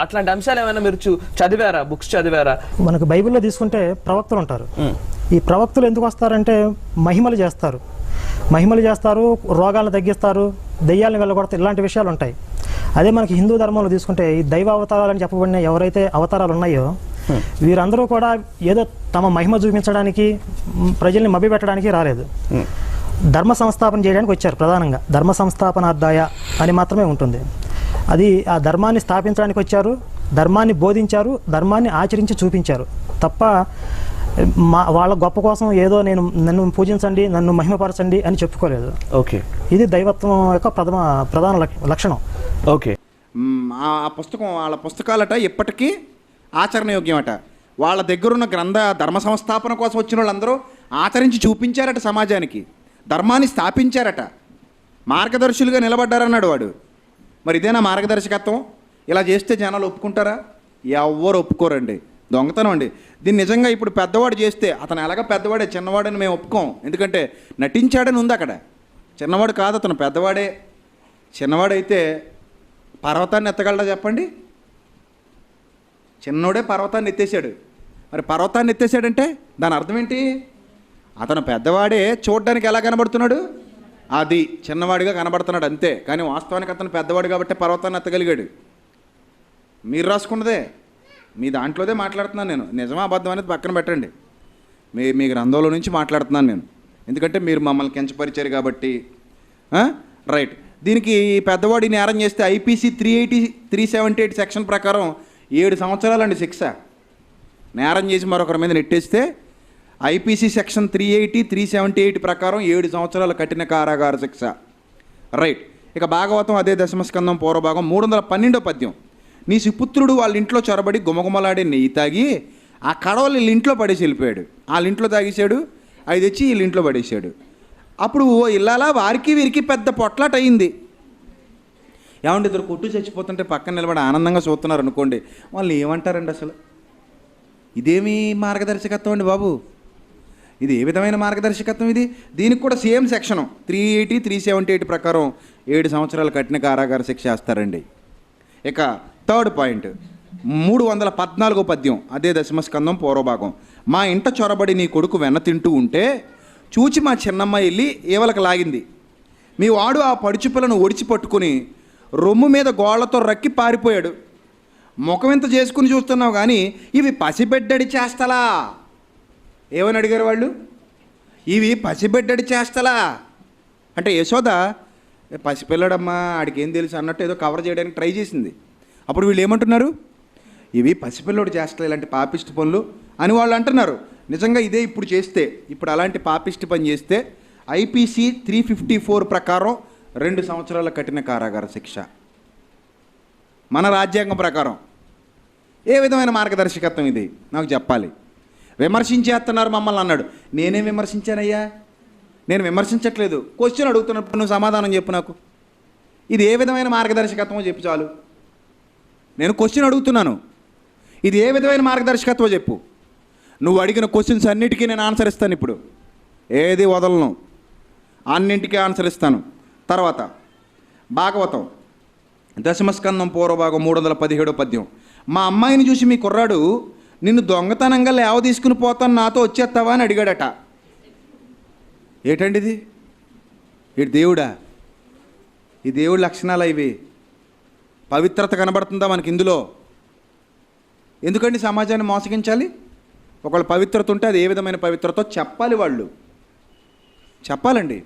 అట్లాంటి అంశాలు ఏమైనా మీరు చదివారా, బుక్స్ చదివారా? మనకు బైబిల్లో తీసుకుంటే ప్రవక్తలు ఉంటారు. ఈ ప్రవక్తలు ఎందుకు వస్తారంటే మహిమలు చేస్తారు, రోగాలను తగ్గిస్తారు, దెయ్యాలను వెళ్ళగొడతారు, ఇలాంటి విషయాలు ఉంటాయి. అదే మనకి హిందూ ధర్మంలో తీసుకుంటే ఈ దైవ అవతారాలని చెప్పబడిన ఎవరైతే అవతారాలు ఉన్నాయో వీరందరూ కూడా ఏదో తమ మహిమ చూపించడానికి, ప్రజల్ని మభ్యపెట్టడానికి రాలేదు. ధర్మ సంస్థాపన చేయడానికి వచ్చారు. ప్రధానంగా ధర్మ సంస్థాపనార్థాయ అని మాత్రమే ఉంటుంది. అది ఆ ధర్మాన్ని స్థాపించడానికి వచ్చారు, ధర్మాన్ని బోధించారు, ధర్మాన్ని ఆచరించి చూపించారు తప్ప వాళ్ళ గొప్ప కోసం ఏదో నన్ను పూజించండి, నన్ను మహిమపరచండి అని చెప్పుకోలేదు. ఓకే, ఇది దైవత్వం యొక్క ప్రధాన లక్షణం. ఓకే, ఆ పుస్తకం వాళ్ళ పుస్తకాలట ఇప్పటికీ ఆచరణయోగ్యమట. వాళ్ళ దగ్గరున్న ధర్మ సంస్థాపన కోసం వచ్చిన వాళ్ళందరూ ఆచరించి చూపించారట, సమాజానికి ధర్మాన్ని స్థాపించారట, మార్గదర్శులుగా నిలబడ్డారన్నాడు వాడు. మరి ఇదేనా మార్గదర్శకత్వం? ఇలా చేస్తే జనాలు ఒప్పుకుంటారా? ఎవ్వరు ఒప్పుకోరండి. దొంగతనం అండి. దీన్ని నిజంగా ఇప్పుడు పెద్దవాడు చేస్తే, అతను ఎలాగ పెద్దవాడే, చిన్నవాడని మేము ఒప్పుకోం. ఎందుకంటే నటించాడని ఉంది అక్కడ. చిన్నవాడు కాదు, అతను పెద్దవాడే. చిన్నవాడైతే పర్వతాన్ని ఎత్తగలడా చెప్పండి? చిన్నోడే పర్వతాన్ని ఎత్తేసాడు. మరి పర్వతాన్ని ఎత్తేసాడంటే దాని అర్థం ఏంటి? అతను పెద్దవాడే, చూడడానికి ఎలా కనబడుతున్నాడు? అది చిన్నవాడిగా కనబడుతున్నాడు అంతే. కానీ వాస్తవానికి అతను పెద్దవాడు కాబట్టి పర్వతాన్ని ఎత్తగలిగాడు. మీరు రాసుకున్నదే, మీ దాంట్లోదే మాట్లాడుతున్నాను నేను. నిజమా అబద్ధం అనేది పక్కన పెట్టండి. మీ గ్రంథంలో నుంచి మాట్లాడుతున్నాను నేను. ఎందుకంటే మీరు మమ్మల్ని కించపరిచారు కాబట్టి. రైట్. దీనికి పెద్దవాడి నేరం చేస్తే ఐపీసీ 378 సెక్షన్ ప్రకారం 7 సంవత్సరాలండి శిక్ష. నేరం చేసి మరొకరి మీద నెట్టేస్తే ఐపీసీ సెక్షన్ 380, 378 ప్రకారం 7 సంవత్సరాల కఠిన కారాగార శిక్ష. రైట్. ఇక భాగవతం అదే దశమస్కందం పూర్వభాగం 312వ పద్యం. నీ సుపుత్రుడు వాళ్ళ ఇంట్లో చొరబడి గుమగుమలాడే నెయ్యి తాగి ఆ కడవలు వీళ్ళ ఇంట్లో పడేసి వెళ్ళిపోయాడు. వాళ్ళ ఇంట్లో తాగేశాడు, అవి తెచ్చి వీళ్ళ ఇంట్లో పడేసాడు. అప్పుడు ఓ ఇల్లాలా వారికి వీరికి పెద్ద పొట్లాట అయింది. ఏమంటే ఇద్దరు కొట్టు చచ్చిపోతుంటే పక్కన నిలబడి ఆనందంగా చూస్తున్నారు అనుకోండి, వాళ్ళు ఏమంటారండి అసలు? ఇదేమి మార్గదర్శకత్వం అండి బాబు? ఇది ఏ విధమైన మార్గదర్శకత్వం ఇది? దీనికి కూడా సేమ్ సెక్షను 380, 378 ప్రకారం 7 సంవత్సరాల కఠిన కారాగార శిక్ష వేస్తారండి. ఇక థర్డ్ పాయింట్ 314వ పద్యం అదే దశమస్కందం పూర్వభాగం. మా ఇంట చొరబడి నీ కొడుకు వెన్న తింటూ ఉంటే చూచి మా చిన్నమ్మ వెళ్ళి ఏవలకు లాగింది. మీ వాడు ఆ పడుచు పిల్లను ఒడిచి పట్టుకుని రొమ్ము మీద గోళ్లతో రక్కి పారిపోయాడు. ముఖం ఇంత చేసుకుని చూస్తున్నావు కానీ ఇవి పసిబిడ్డడి చేస్తలా. ఏమని అడిగారు వాళ్ళు? ఇవి పసిబిడ్డడి చేస్తలా అంటే యశోద పసిపిల్లడమ్మా ఆడికి ఏం తెలుసు అన్నట్టు ఏదో కవర్ చేయడానికి ట్రై చేసింది. అప్పుడు వీళ్ళు ఏమంటున్నారు? ఇవి పసిపిల్లడు చేస్తలే ఇలాంటి పాపిష్టి పనులు అని వాళ్ళు అంటున్నారు. నిజంగా ఇదే ఇప్పుడు చేస్తే, ఇప్పుడు అలాంటి పాపిష్టి పని చేస్తే ఐపీసీ 354 ప్రకారం 2 సంవత్సరాల కఠిన కారాగార శిక్ష. మన రాజ్యాంగం ప్రకారం ఏ విధమైన మార్గదర్శకత్వం ఇది నాకు చెప్పాలి. విమర్శించేస్తున్నారు మమ్మల్ని అన్నాడు. నేనేం విమర్శించానయ్యా? నేను విమర్శించట్లేదు, క్వశ్చన్ అడుగుతున్నప్పుడు నువ్వు సమాధానం చెప్పు నాకు. ఇది ఏ విధమైన మార్గదర్శకత్వమో చెప్పు చాలు. నేను క్వశ్చన్ అడుగుతున్నాను, ఇది ఏ విధమైన మార్గదర్శకత్వం చెప్పు. నువ్వు అడిగిన క్వశ్చన్స్ అన్నిటికీ నేను ఆన్సర్ ఇస్తాను. ఇప్పుడు ఏది వదలను, అన్నింటికీ ఆన్సర్ ఇస్తాను. తర్వాత భాగవతం దశమస్కందం పూర్వభాగం 317వ పద్యం. మా అమ్మాయిని చూసి మీ కుర్రాడు నిన్ను దొంగతనంగా లేవ తీసుకుని పోతాను నాతో వచ్చేస్తావా అని అడిగాడట. ఏటండి ఇది? ఇటు దేవుడా? ఈ దేవుడి లక్షణాలు ఇవి? పవిత్రత కనబడుతుందా మనకి ఇందులో? ఎందుకండి సమాజాన్ని మోసగించాలి? ఒకవేళ పవిత్రత ఉంటే అది ఏ విధమైన పవిత్రతో చెప్పాలి, వాళ్ళు చెప్పాలండి.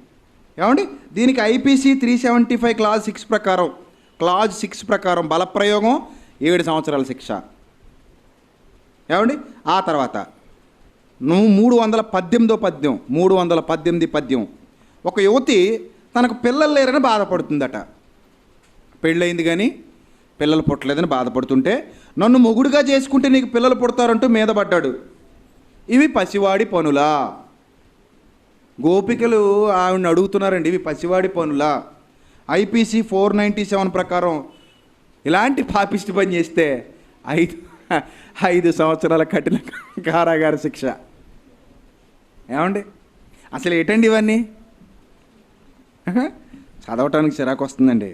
ఏమండి? దీనికి ఐపీసీ 375 క్లాజ్ 6 ప్రకారం బలప్రయోగం 7 సంవత్సరాల శిక్ష. ఏమండి? ఆ తర్వాత 318 పద్యం. ఒక యువతి తనకు పిల్లలు లేరని బాధపడుతుందట. పెళ్ళయింది కానీ పిల్లలు పుట్టలేదని బాధపడుతుంటే నన్ను మొగుడుగా చేసుకుంటే నీకు పిల్లలు పుడతారంటూ మీద పడ్డాడు. ఇవి పసివాడి పనులా? గోపికలు ఆవిడని అడుగుతున్నారండి, ఇవి పసివాడి పనులా? ఐపీసీ 497 ప్రకారం ఇలాంటి పాపిష్టి పని చేస్తే 5 సంవత్సరాల కఠిన కారాగార శిక్ష. ఏమండి అసలు ఏంటండి ఇవన్నీ? చదవటానికి చిరాకు వస్తుందండి,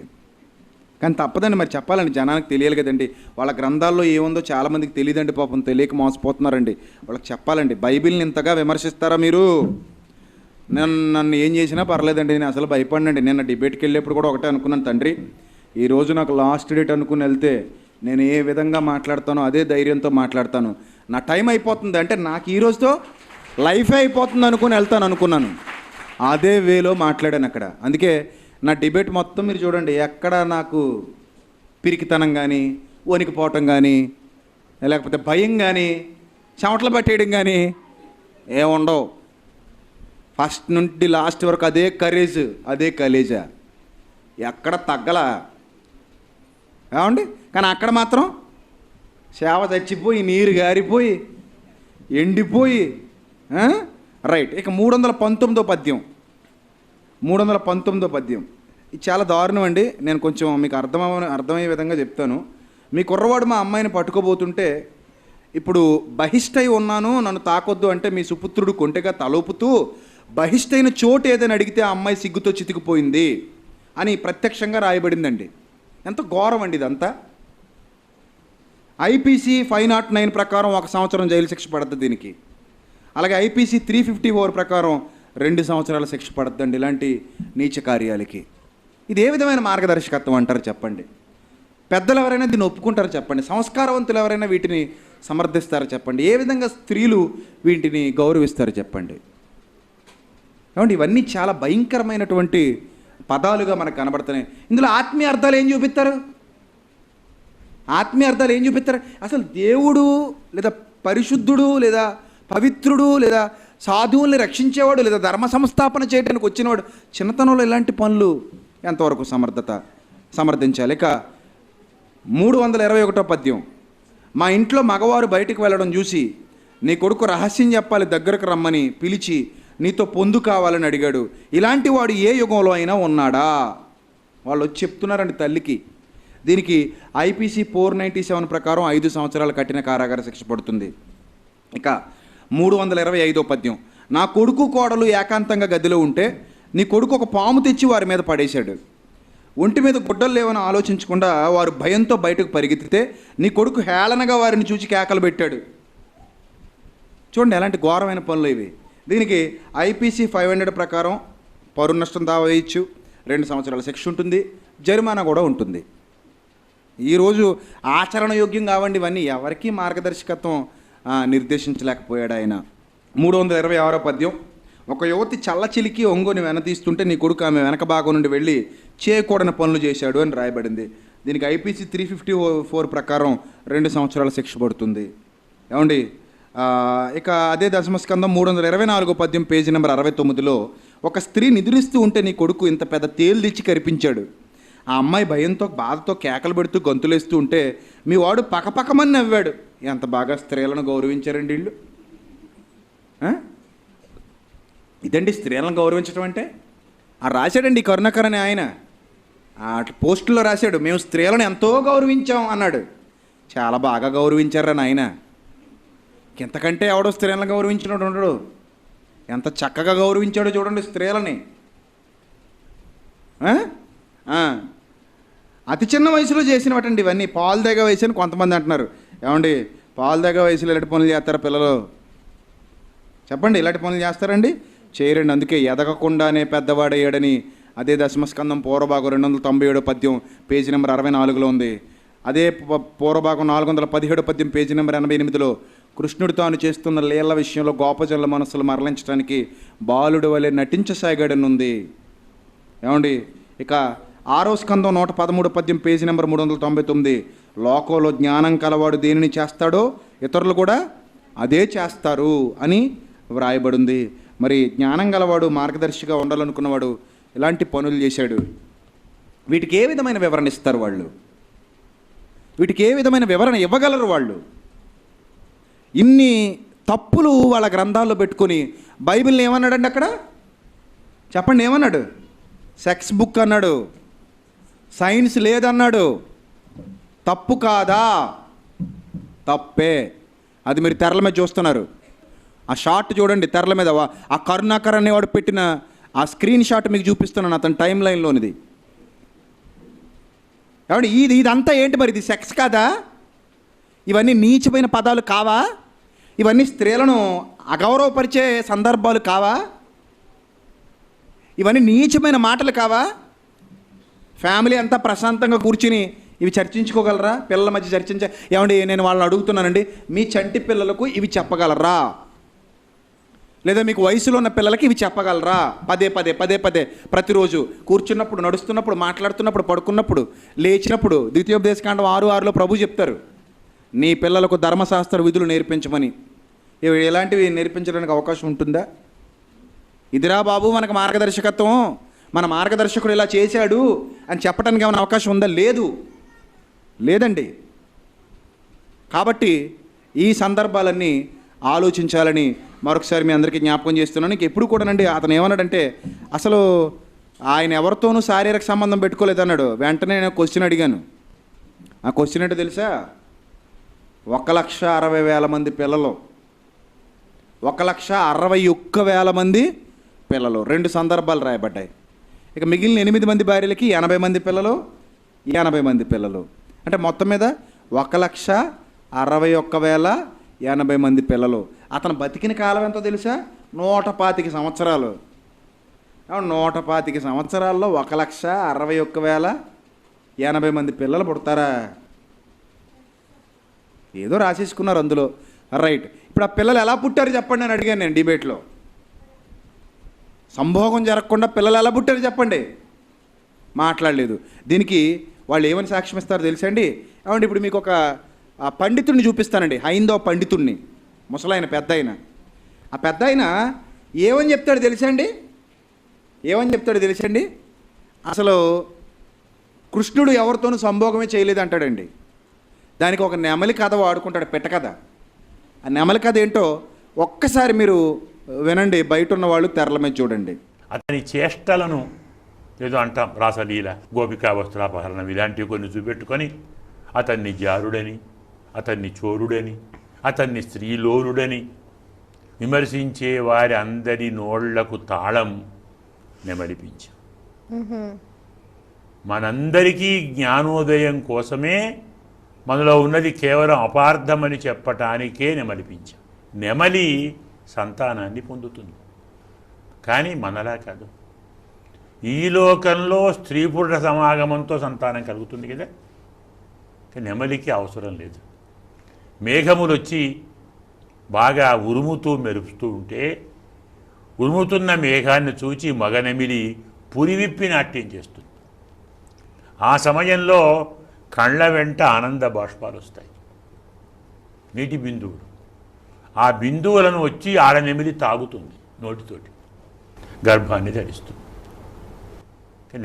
కానీ తప్పదండి. మరి చెప్పాలండి, జనానికి తెలియాలి కదండి. వాళ్ళ గ్రంథాల్లో ఏముందో చాలామందికి తెలియదండి, పాపం తెలియక మోసపోతున్నారండి. వాళ్ళకి చెప్పాలండి. బైబిల్ని ఇంతగా విమర్శిస్తారా మీరు? నన్ను ఏం చేసినా పర్లేదండి, నేను అసలు భయపడినండి. నిన్న డిబేట్కి వెళ్ళేప్పుడు కూడా ఒకటే అనుకున్నాను, తండ్రి ఈరోజు నాకు లాస్ట్ డేట్ అనుకుని వెళ్తే నేను ఏ విధంగా మాట్లాడతానో అదే ధైర్యంతో మాట్లాడతాను. నా టైం అయిపోతుంది అంటే నాకు ఈ రోజుతో లైఫే అయిపోతుంది అనుకుని వెళ్తాను అనుకున్నాను. అదే వేలో మాట్లాడాను అక్కడ. అందుకే నా డిబేట్ మొత్తం మీరు చూడండి, ఎక్కడ నాకు పిరికితనం కానీ, వణికిపోవటం కానీ, లేకపోతే భయం కానీ, చెమటలు పట్టేయడం కానీ ఏముండవు. ఫస్ట్ నుండి లాస్ట్ వరకు అదే కరేజ్, అదే కలేజా, ఎక్కడ తగ్గలా. ఏమండి? కానీ అక్కడ మాత్రం సేవ చచ్చిపోయి, నీరు గారిపోయి, ఎండిపోయి. రైట్. ఇక 319వ పద్యం, 319వ పద్యం. ఇది చాలా దారుణం అండి. నేను కొంచెం మీకు అర్థమయ్యే విధంగా చెప్తాను. మీ కుర్రవాడు మా అమ్మాయిని పట్టుకోబోతుంటే, ఇప్పుడు బహిష్టై ఉన్నాను, నన్ను తాకొద్దు అంటే మీ సుపుత్రుడు కొంటెగా తలోపుతూ బహిష్టైన చోటు ఏదైనా అడిగితే ఆ అమ్మాయి సిగ్గుతో చితికిపోయింది అని ప్రత్యక్షంగా రాయబడిందండి. ఎంత ఘోరం అండి ఇదంతా. ఐపీసీ 509 ప్రకారం 1 సంవత్సరం జైలు శిక్ష పడుతుంది దీనికి. అలాగే ఐపీసీ 354 ప్రకారం 2 సంవత్సరాల శిక్ష పడుతుందండి ఇలాంటి నీచ కార్యాలకి. ఇది ఏ విధమైన మార్గదర్శకత్వం అంటారు చెప్పండి? పెద్దలు ఎవరైనా దీన్ని ఒప్పుకుంటారు చెప్పండి? సంస్కారవంతులు ఎవరైనా వీటిని సమర్థిస్తారు చెప్పండి? ఏ విధంగా స్త్రీలు వీటిని గౌరవిస్తారు చెప్పండి? ఏమంటే ఇవన్నీ చాలా భయంకరమైనటువంటి పదాలుగా మనకు కనబడుతున్నాయి. ఇందులో ఆత్మీయ అర్థాలు ఏం చూపిస్తారు? ఆత్మీయ అర్థాలు ఏం చూపిస్తారు? అసలు దేవుడు లేదా పరిశుద్ధుడు లేదా పవిత్రుడు లేదా సాధువుల్ని రక్షించేవాడు లేదా ధర్మ సంస్థాపన చేయడానికి వచ్చినవాడు చిన్నతనంలో ఇలాంటి పనులు ఎంతవరకు సమర్థించాలి? ఇక 321వ పద్యం. మా ఇంట్లో మగవారు బయటికి వెళ్ళడం చూసి నీ కొడుకు రహస్యం చెప్పాలి, దగ్గరకు రమ్మని పిలిచి నీతో పొందు కావాలని అడిగాడు. ఇలాంటి వాడు ఏ యుగంలో అయినా ఉన్నాడా? వాళ్ళు వచ్చి చెప్తున్నారండి తల్లికి. దీనికి ఐపీసీ 497 ప్రకారం 5 సంవత్సరాల కఠిన కారాగార శిక్ష పడుతుంది. ఇక 325వ పద్యం. నా కొడుకు కోడలు ఏకాంతంగా గదిలో ఉంటే నీ కొడుకు ఒక పాము తెచ్చి వారి మీద పడేశాడు. ఒంటి మీద గుడ్డలు లేవని ఆలోచించకుండా వారు భయంతో బయటకు పరిగెత్తితే నీ కొడుకు హేళనగా వారిని చూసి కేకలు పెట్టాడు. చూడండి ఎలాంటి ఘోరమైన పనులు ఇవి. దీనికి ఐపీసీ 500 ప్రకారం పరువు నష్టం దావా వేయచ్చు, 2 సంవత్సరాల శిక్ష ఉంటుంది, జరిమానా కూడా ఉంటుంది. ఈరోజు ఆచరణ యోగ్యం కావండి ఇవన్నీ. ఎవరికీ మార్గదర్శకత్వం నిర్దేశించలేకపోయాడు ఆయన. 326వ పద్యం. ఒక యువతి చల్లచిలికి ఒంగోని వెనతీస్తుంటే నీ కొడుకు ఆమె వెనక భాగం నుండి వెళ్ళి చేయకూడని పనులు చేశాడు అని రాయబడింది. దీనికి ఐపీసీ 354 ప్రకారం 2 సంవత్సరాల శిక్ష పడుతుంది. ఏమండి? ఇక అదే దశమస్కందం 324వ పద్యం పేజీ నెంబర్ 69లో ఒక స్త్రీ నిద్రిస్తూ ఉంటే నీ కొడుకు ఇంత పెద్ద తేలు తెచ్చి కరిపించాడు. ఆ అమ్మాయి భయంతో బాధతో కేకలు పెడుతూ గొంతులేస్తూ ఉంటే మీ వాడు పకపకమని నవ్వాడు. ఎంత బాగా స్త్రీలను గౌరవించారండి వీళ్ళు. ఇదండి స్త్రీలను గౌరవించడం అంటే. రాశాడండి కరుణాకర్ అని ఆయన పోస్టుల్లో రాశాడు, మేము స్త్రీలను ఎంతో గౌరవించాం అన్నాడు. చాలా బాగా గౌరవించారని ఆయన. ఇంతకంటే ఎవడో స్త్రీలను గౌరవించినట్టు ఉండడు. ఎంత చక్కగా గౌరవించాడో చూడండి స్త్రీలని. అతి చిన్న వయసులో చేసినవాటండి ఇవన్నీ. పాలు దగ్గ వయసు అని కొంతమంది అంటున్నారు. ఏమండి పాలు దగ్గ వయసులో ఇలాంటి పనులు చేస్తారా పిల్లలు? చెప్పండి, ఇలాంటి పనులు చేస్తారండి? చేయరండి. అందుకే ఎదగకుండానే పెద్దవాడయ్యాడని అదే దశమస్కందం పూర్వభాగం 297 పద్యం పేజీ నెంబర్ 64లో ఉంది. అదే పూర్వభాగం 417 పద్యం పేజీ నెంబర్ 88లో కృష్ణుడు తాను చేస్తున్న లీల విషయంలో గోపజనుల మనస్సులు మరలించడానికి బాలుడు వలె నటించసాగాడని ఉంది. ఏమండి? ఇక 6వ స్కందం 113 పద్యం పేజీ నెంబర్ 399 లోకంలో జ్ఞానం కలవాడు దేనిని చేస్తాడో ఇతరులు కూడా అదే చేస్తారు అని వ్రాయబడింది. మరి జ్ఞానం గలవాడు మార్గదర్శిగా ఉండాలనుకున్నవాడు ఇలాంటి పనులు చేశాడు. వీటికి ఏ విధమైన వివరణ ఇస్తారు వాళ్ళు? వీటికి ఏ విధమైన వివరణ ఇవ్వగలరు వాళ్ళు? ఇన్ని తప్పులు వాళ్ళ గ్రంథాల్లో పెట్టుకొని బైబిల్ని ఏమన్నాడండి అక్కడ? చెప్పండి, ఏమన్నాడు? సెక్స్ బుక్ అన్నాడు, సైన్స్ లేదన్నాడు. తప్పు కాదా? తప్పే. అది మీరు తెరల మీద చూస్తున్నారు. ఆ షాట్ చూడండి తెరల మీద. ఆ కరుణాకర్ అనేవాడు పెట్టిన ఆ స్క్రీన్ షాట్ మీకు చూపిస్తున్నాను, అతని టైం లైన్లోనిది. ఏమండి ఇదంతా ఏంటి మరి? ఇది సెక్స్ కాదా? ఇవన్నీ నీచమైన పదాలు కావా? ఇవన్నీ స్త్రీలను అగౌరవపరిచే సందర్భాలు కావా? ఇవన్నీ నీచమైన మాటలు కావా? ఫ్యామిలీ అంతా ప్రశాంతంగా కూర్చుని ఇవి చర్చించుకోగలరా? పిల్లల మధ్య ఏమండి నేను వాళ్ళని అడుగుతున్నానండి, మీ చంటి పిల్లలకు ఇవి చెప్పగలరా? లేదా మీకు వయసులో ఉన్న పిల్లలకి ఇవి చెప్పగలరా? పదే పదే పదే పదే ప్రతిరోజు కూర్చున్నప్పుడు, నడుస్తున్నప్పుడు, మాట్లాడుతున్నప్పుడు, పడుకున్నప్పుడు, లేచినప్పుడు. ద్వితీయోపదేశకాండం 6:6లో ప్రభు చెప్తారు, నీ పిల్లలకు ధర్మశాస్త్ర విధులు నేర్పించమని. ఇవి ఎలాంటివి నేర్పించడానికి అవకాశం ఉంటుందా? ఇదిరా బాబు మనకు మార్గదర్శకత్వం, మన మార్గదర్శకుడు ఇలా చేశాడు అని చెప్పడానికి ఏమైనా అవకాశం ఉందా? లేదండి. కాబట్టి ఈ సందర్భాలన్నీ ఆలోచించాలని మరొకసారి మీ అందరికీ జ్ఞాపకం చేస్తున్నాను. నీకు ఎప్పుడు కూడానండి అతను ఏమన్నాడంటే, అసలు ఆయన ఎవరితోనూ శారీరక సంబంధం పెట్టుకోలేదన్నాడు. వెంటనే నేను క్వశ్చన్ అడిగాను. ఆ క్వశ్చన్ ఏంటో తెలుసా? 1,60,000 మంది పిల్లలు, 1,61,000 మంది పిల్లలు, 2 సందర్భాలు రాయబడ్డాయి. ఇక మిగిలిన 8 మంది భార్యలకి 80 మంది పిల్లలు, 80 మంది పిల్లలు. అంటే మొత్తం మీద 1,61,080 మంది పిల్లలు. అతను బతికిన కాలం ఎంతో తెలుసా? 125 సంవత్సరాలు. 125 సంవత్సరాల్లో 1,61,080 మంది పిల్లలు పుడతారా? ఏదో రాసేసుకున్నారు అందులో. రైట్. ఇప్పుడు ఆ పిల్లలు ఎలా పుట్టారు చెప్పండి అని అడిగాను నేను డిబేట్లో. సంభోగం జరగకుండా పిల్లలు ఎలా పుట్టారు చెప్పండి. మాట్లాడలేదు. దీనికి వాళ్ళు ఏమని సాక్ష్యం ఇస్తారో తెలుసండి? ఏమండి, ఇప్పుడు మీకు ఒక పండితుడిని చూపిస్తానండి, హైందవ పండితుడిని, ముసలాయన, పెద్ద ఆయన. ఆ పెద్ద ఆయన ఏమని చెప్తాడు తెలుసండి? అసలు కృష్ణుడు ఎవరితోనూ సంభోగమే చేయలేదు అంటాడండి. దానికి ఒక నెమలి కథ వాడుకుంటాడు, పెట్ట కథ. ఆ నెమలి కథ ఏంటో ఒక్కసారి మీరు వినండి, బయట ఉన్న వాళ్ళు తెరల మీద చూడండి. అతని చేష్టలను ఏదో అంటాం, రాసలీల, గోపికా వస్త్రాపహరణం, ఇలాంటివి కొన్ని చూపెట్టుకొని అతన్ని జారుడని, అతన్ని చోరుడని, అతన్ని స్త్రీలోలుడని విమర్శించే వారి అందరి నోళ్లకు తాళం నెమలిపించాం. మనందరికీ జ్ఞానోదయం కోసమే మనలో ఉన్నది కేవలం అపార్థమని చెప్పటానికే నెమలిపించాం. నెమలి సంతానాన్ని పొందుతుంది, కానీ మనలా కాదు. ఈ లోకంలో స్త్రీ పురుష సమాగమంతో సంతానం కలుగుతుంది కదా, నెమలికి అవసరం లేదు. మేఘములు వచ్చి బాగా ఉరుముతూ మెరుపుతూ ఉంటే ఉరుముతున్న మేఘాన్ని చూచి మగనెమిలి పురివిప్పి నాట్యం చేస్తుంది. ఆ సమయంలో కళ్ళ వెంట ఆనంద బాష్పాలు వస్తాయి, నీటి బిందువులు. ఆ బిందువులను వచ్చి ఆడనెమిలి తాగుతుంది నోటితోటి, గర్భాన్ని ధరిస్తుంది.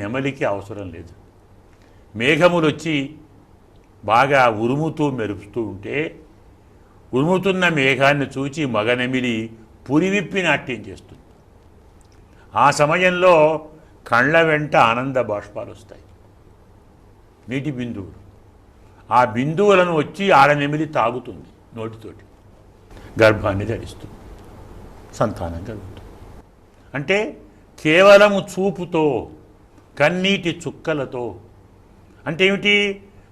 నెమలికి అవసరం లేదు. మేఘములు వచ్చి బాగా ఉరుముతూ మెరుపుతూ ఉంటే ఉరుముతున్న మేఘాన్ని చూచి మగనెమిలి పురివిప్పి నాట్యం చేస్తుంది. ఆ సమయంలో కళ్ళ వెంట ఆనంద బాష్పాలు వస్తాయి, నీటి బిందువులు. ఆ బిందువులను వచ్చి ఆడనెమిలి తాగుతుంది నోటితోటి, గర్భాన్ని ధరిస్తుంది, సంతానం కలుగుతుంది. అంటే కేవలము చూపుతో, కన్నీటి చుక్కలతో. అంటే ఏమిటి?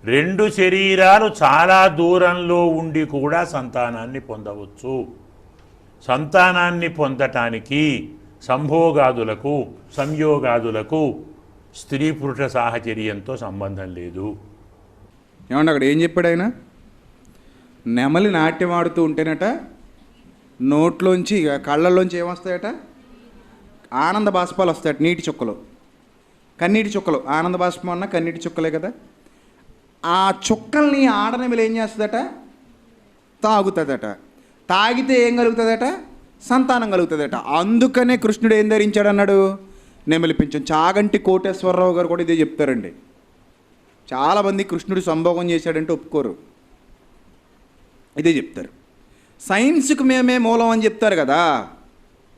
2 శరీరాలు చాలా దూరంలో ఉండి కూడా సంతానాన్ని పొందవచ్చు. సంతానాన్ని పొందటానికి సంభోగాదులకు, సంయోగాదులకు స్త్రీ పురుష సాహచర్యంతో సంబంధం లేదు. ఏమన్నా అక్కడ ఏం చెప్పాడు ఆయన? నెమలి నాట్యం ఆడుతూ ఉంటేనట నోట్లోంచి, కళ్ళల్లోంచి ఏమొస్తాయట? ఆనంద బాష్పాలు వస్తాయట, నీటి చుక్కలు, కన్నీటి చుక్కలు. ఆనంద బాష్పం అన్న కన్నీటి చుక్కలే కదా. ఆ చుక్కల్ని ఆడనెమిలి ఏం చేస్తుందట? తాగుతుందట. తాగితే ఏం కలుగుతుందట? సంతానం కలుగుతుందట. అందుకనే కృష్ణుడు ఏం ధరించాడు అన్నాడు? నెమలి పింఛం. చాగంటి కోటేశ్వరరావు గారు కూడా ఇదే చెప్తారండి. చాలామంది కృష్ణుడు సంభోగం చేశాడంటే ఒప్పుకోరు, ఇదే చెప్తారు. సైన్స్కి మేమే మూలం అని చెప్తారు కదా.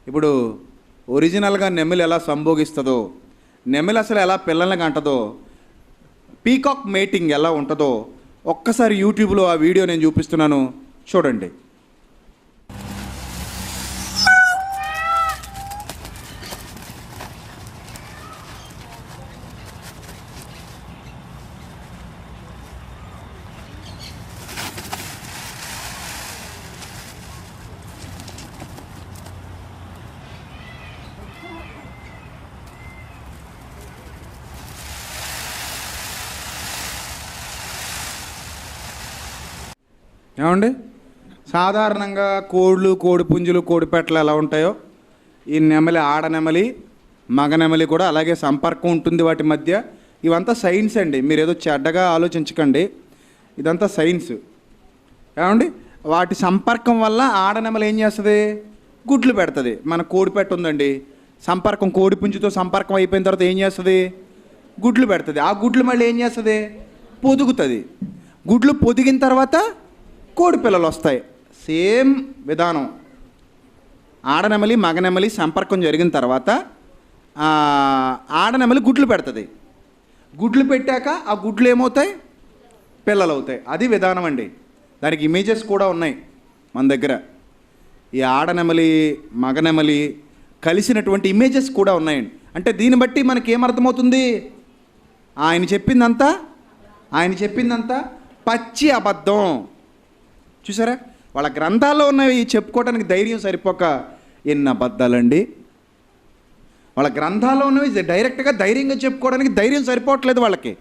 ఇప్పుడు ఒరిజినల్గా నెమలి ఎలా సంభోగిస్తుందో, నెమలి అసలు ఎలా పిల్లల్ని కంటదో, పీకాక్ మేటింగ్ ఎలా ఉంటుందో ఒక్కసారి యూట్యూబ్లో ఆ వీడియో నేను చూపిస్తున్నాను, చూడండి. ఏమండి, సాధారణంగా కోళ్ళు, కోడిపుంజులు, కోడిపెట్టలు ఎలా ఉంటాయో ఈ నెమలి, ఆడ నెమలి, మగ నెమలి కూడా అలాగే సంపర్కం ఉంటుంది వాటి మధ్య. ఇవంతా సైన్స్ అండి, మీరు ఏదో చెడ్డగా ఆలోచించకండి, ఇదంతా సైన్స్. ఏమండి, వాటి సంపర్కం వల్ల ఆడ నెమలి ఏం చేస్తుంది? గుడ్లు పెడుతుంది. మన కోడిపెట్ట ఉందండి, సంపర్కం, కోడిపుంజుతో సంపర్కం అయిపోయిన తర్వాత ఏం చేస్తుంది? గుడ్లు పెడుతుంది. ఆ గుడ్లు మళ్ళీ ఏం చేస్తుంది? పొదుగుతుంది. గుడ్లు పొదిగిన తర్వాత కోడి పిల్లలు వస్తాయి. సేమ్ విధానం. ఆడనెమలి, మగనెమలి సంపర్కం జరిగిన తర్వాత ఆడనెమలి గుడ్లు పెడుతుంది. గుడ్లు పెట్టాక ఆ గుడ్లు ఏమవుతాయి? పిల్లలు అవుతాయి. అది విధానం అండి. దానికి ఇమేజెస్ కూడా ఉన్నాయి మన దగ్గర. ఈ ఆడనెమలి, మగనెమలి కలిసినటువంటి ఇమేజెస్ కూడా ఉన్నాయండి. అంటే దీన్ని బట్టి మనకేమర్థమవుతుంది? ఆయన చెప్పిందంతా పచ్చి అబద్ధం. చూసారా, వాళ్ళ గ్రంథాల్లో ఉన్నవి చెప్పుకోవడానికి ధైర్యం సరిపోక ఎన్ని అబద్ధాలండి. వాళ్ళ గ్రంథాల్లో ఉన్నవి డైరెక్ట్గా ధైర్యంగా చెప్పుకోవడానికి ధైర్యం సరిపోవట్లేదు వాళ్ళకి.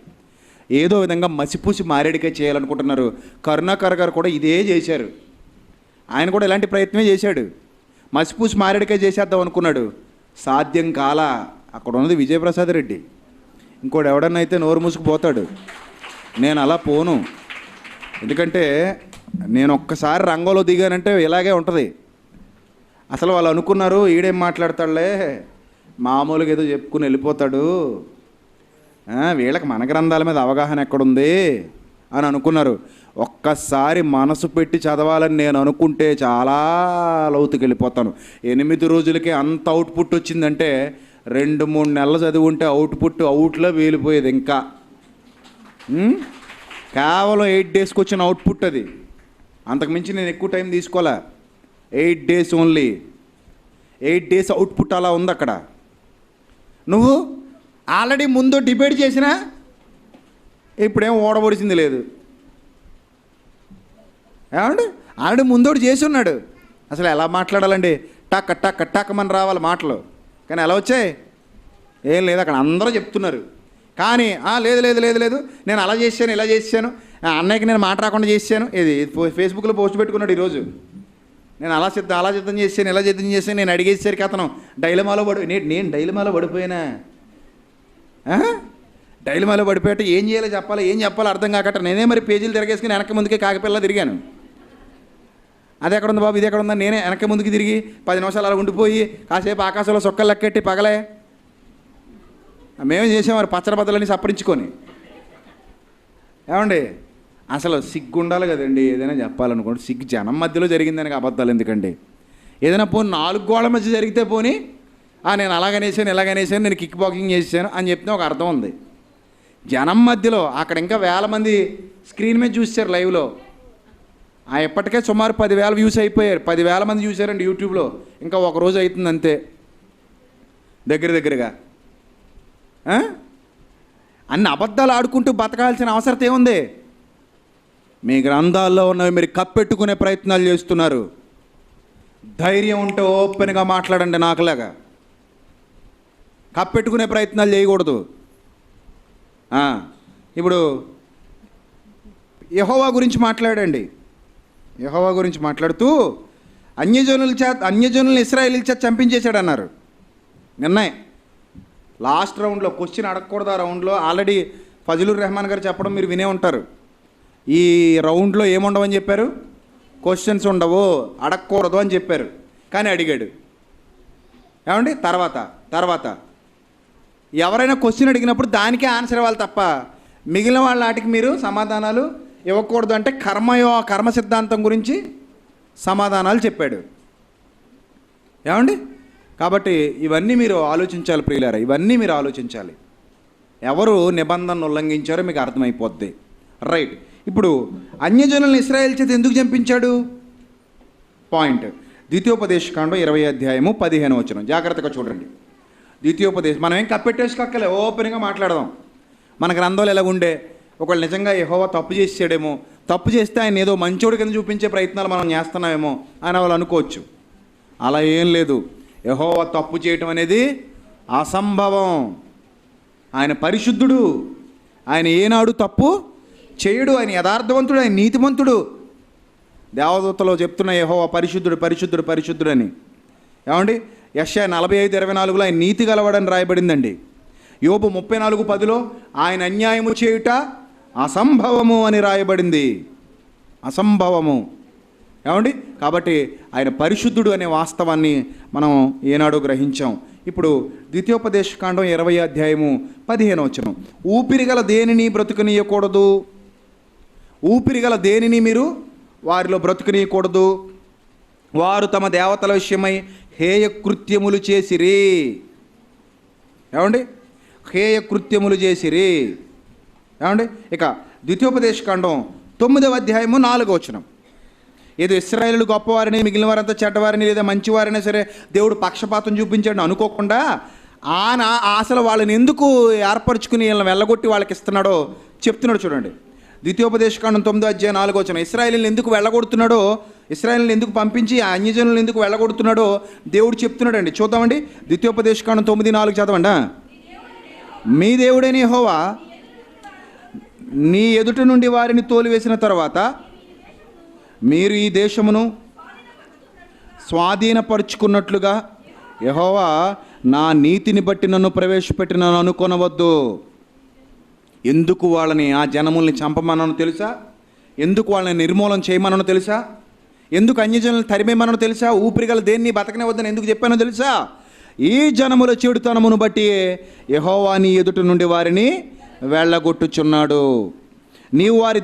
ఏదో విధంగా మసిపూసి మారేడికాయ చేయాలనుకుంటున్నారు. కరుణాకర్ గారు కూడా ఇదే చేశారు. ఆయన కూడా ఇలాంటి ప్రయత్నమే చేశాడు. మసిపూసి మారేడికాయ చేసేద్దాం అనుకున్నాడు, సాధ్యం కాల. అక్కడ ఉన్నది విజయప్రసాద్ రెడ్డి. ఇంకోటి ఎవడన్నా అయితే నోరు మూసుకుపోతాడు. నేను అలా పోను. ఎందుకంటే నేను ఒక్కసారి రంగంలో దిగానంటే ఇలాగే ఉంటుంది. అసలు వాళ్ళు అనుకున్నారు ఈడేం మాట్లాడతాడులే, మామూలుగా ఏదో చెప్పుకుని వెళ్ళిపోతాడు, వీళ్ళకి మన గ్రంథాల మీద అవగాహన ఎక్కడుంది అని అనుకున్నారు. ఒక్కసారి మనసు పెట్టి చదవాలని నేను అనుకుంటే చాలా లోతుకి వెళ్ళిపోతాను. 8 రోజులకే అంత అవుట్పుట్ వచ్చిందంటే 2-3 నెలలు చదివి ఉంటే అవుట్లో వేలిపోయేది. ఇంకా కేవలం 8 డేస్కి వచ్చిన అవుట్పుట్ అది. అంతకుమించి నేను ఎక్కువ టైం తీసుకోలే. 8 డేస్ ఓన్లీ. 8 డేస్ అవుట్పుట్ అలా ఉంది అక్కడ. నువ్వు ఆల్రెడీ ముందు డిబేట్ చేసినా ఇప్పుడేం ఓడబడిసింది లేదు. ఏమండి, ఆల్రెడీ ముందోడు చేసి ఉన్నాడు. అసలు ఎలా మాట్లాడాలండి? టక్ టక్ టక్కమని రావాలి మాటలు. కానీ ఎలా వచ్చాయి? ఏం లేదు, అక్కడ అందరూ చెప్తున్నారు. కానీ లేదు లేదు లేదు లేదు నేను అలా చేశాను, ఇలా చేశాను, అన్నయ్యకి నేను మాట రాకుండా చేశాను. ఇది ఫేస్బుక్లో పోస్ట్ పెట్టుకున్నాడు ఈరోజు. నేను అలా సిద్ధం చేశాను, ఇలా సిద్ధం చేశాను. నేను అడిగేసరికి అతను నేను డైలమాలో పడిపోయినా. డైలమాలో పడిపోయాట ఏం చెప్పాలో అర్థం కాకట నేనే మరి పేజీలు తిరగేసుకుని వెనక ముందుకే కాకిపిల్ల తిరిగాను. అది ఎక్కడ ఉంది బాబు, ఇది ఎక్కడ ఉందా, నేనే వెనక ముందుకు తిరిగి 10 నిమిషాలు అలా ఉండిపోయి కాసేపు ఆకాశంలో సొక్కలు లెక్కెట్టి పగలే మేమే చేసాం పచ్చడి బద్దలని సప్పరించుకొని. ఏమండి, అసలు సిగ్గు ఉండాలి కదండి. ఏదైనా చెప్పాలనుకోండి, సిగ్గు జనం మధ్యలో జరిగిందానికి అబద్ధాలు ఎందుకండి? ఏదైనా పోనీ 4 గోడల మధ్య జరిగితే పోనీ నేను అలాగనేసాను, ఇలాగనేసాను, నేను కిక్ బాక్సింగ్ చేసాను అని చెప్తే ఒక అర్థం ఉంది. జనం మధ్యలో అక్కడ ఇంకా 1000 మంది స్క్రీన్ మీద చూశారు లైవ్లో. ఎప్పటికే సుమారు 10,000 వ్యూస్ అయిపోయారు. 10,000 మంది చూశారండి యూట్యూబ్లో. ఇంకా ఒక రోజు అవుతుంది అంతే దగ్గరగా. అన్ని అబద్ధాలు ఆడుకుంటూ బతకాల్సిన అవసరం ఏముంది? మీ గ్రంథాల్లో ఉన్నవి మీరు కప్పెట్టుకునే ప్రయత్నాలు చేస్తున్నారు. ధైర్యం ఉంటే ఓపెన్గా మాట్లాడండి. నాకులాగా కప్పెట్టుకునే ప్రయత్నాలు చేయకూడదు. ఇప్పుడు యెహోవా గురించి మాట్లాడండి. యెహోవా గురించి మాట్లాడుతూ అన్యజనులను ఇశ్రాయేలీల చేత చంపించేశాడు అన్నారు. నిన్నే లాస్ట్ రౌండ్లో క్వశ్చన్ అడగకూడదు. ఆ రౌండ్లో ఆల్రెడీ ఫజలుర్ రెహమాన్ గారు చెప్పడం మీరు వినే ఉంటారు. ఈ రౌండ్లో ఏముండవని చెప్పారు? క్వశ్చన్స్ ఉండవు, అడగకూడదు అని చెప్పారు. కానీ అడిగాడు. ఏమండి, తర్వాత ఎవరైనా క్వశ్చన్ అడిగినప్పుడు దానికే ఆన్సర్ ఇవ్వాలి తప్ప మిగిలిన వాళ్ళ వాటికి మీరు సమాధానాలు ఇవ్వకూడదు. అంటే కర్మ సిద్ధాంతం గురించి సమాధానాలు చెప్పాడు. ఏమండి, కాబట్టి ఇవన్నీ మీరు ఆలోచించాలి ప్రియులారా. ఇవన్నీ మీరు ఆలోచించాలి. ఎవరు నిబంధనను ఉల్లంఘించారో మీకు అర్థమైపోద్ది. రైట్. ఇప్పుడు అన్యజనులను ఇశ్రాయేలు చేత ఎందుకు చంపించాడు? పాయింట్. ద్వితీయోపదేశకాండం 20వ అధ్యాయము 15వ వచనం జాగ్రత్తగా చూడండి. ద్వితీయోపదేశం మనం ఏం కప్పెట్టేసుకోక్కలే, ఓపెన్గా మాట్లాడదాం. మన గ్రంథాలు ఎలా ఉండే, ఒకళ్ళు నిజంగా యెహోవా తప్పు చేసాడేమో, తప్పు చేస్తే ఆయన ఏదో మంచోడి కింద చూపించే ప్రయత్నాలు మనం చేస్తున్నామేమో అని వాళ్ళు అనుకోవచ్చు. అలా ఏం లేదు. యెహోవా తప్పు చేయటం అనేది అసంభవం. ఆయన పరిశుద్ధుడు. ఆయన ఏనాడు తప్పు చేయడు. ఆయన యథార్థవంతుడు, ఆయన నీతిమంతుడు. దేవదూతలో చెప్తున్న యెహోవా పరిశుద్ధుడు పరిశుద్ధుడు పరిశుద్ధుడు అని. ఏమండి, యెషయా 45:24 ఆయన నీతి గలవాడని రాయబడిందండి. యోబు 34:10 ఆయన అన్యాయము చేయుట అసంభవము అని రాయబడింది. అసంభవము. ఏమండి, కాబట్టి ఆయన పరిశుద్ధుడు అనే వాస్తవాన్ని మనం ఏనాడు గ్రహించాం. ఇప్పుడు ద్వితీయోపదేశకాండం 20:15 ఊపిరిగల దేనిని బ్రతుకనీయకూడదు, ఊపిరిగల దేనిని మీరు వారిలో బ్రతుకనీయకూడదు, వారు తమ దేవతల విషయమై హేయ కృత్యములు చేసిరి. ఏమండి, హేయ కృత్యములు చేసిరి. ఏమండి, ఇక ద్వితీయోపదేశకాండం 9:4 ఏదో ఇశ్రాయేలు గొప్పవారిని మిగిలిన వారంతా చెడ్డవారిని లేదా మంచివారైనా సరే దేవుడు పక్షపాతం చూపించాడు అనుకోకుండా ఆయన అసలు వాళ్ళని ఎందుకు ఏర్పరచుకుని వీళ్ళని వెళ్ళగొట్టి వాళ్ళకి ఇస్తున్నాడో చెప్తున్నాడు. చూడండి, ద్వితీయోపదేశకాండం 9:4 ఇశ్రాయేలుని ఎందుకు వెళ్ళగొడుతున్నాడో, ఇశ్రాయేలుని ఎందుకు పంపించి ఆ అన్యజనులను ఎందుకు వెళ్ళగొడుతున్నాడో దేవుడు చెప్తున్నాడండి. చూద్దామండి, ద్వితీయోపదేశకాండం 9:4 చదవండి. మీ దేవుడైన యెహోవా నీ ఎదుట నుండి వారిని తోలివేసిన తర్వాత మీరు ఈ దేశమును స్వాధీనపరుచుకున్నట్లుగా యెహోవా నా నీతిని బట్టి నన్ను ప్రవేశపెట్టినను అనుకొనవద్దు. ఎందుకు వాళ్ళని ఆ జనముల్ని చంపమనను తెలుసా? ఎందుకు వాళ్ళని నిర్మూలన చేయమనను తెలుసా? ఎందుకు అన్యజనులను తరిమేమనను తెలుసా? ఊపిరిగల దేన్ని బతకనివద్దని ఎందుకు చెప్పానో తెలుసా? ఈ జనముల చెడుతనమును బట్టి యెహోవా నీ ఎదుట నుండి వారిని వెళ్ళగొట్టుచున్నాడు. నీవు వారి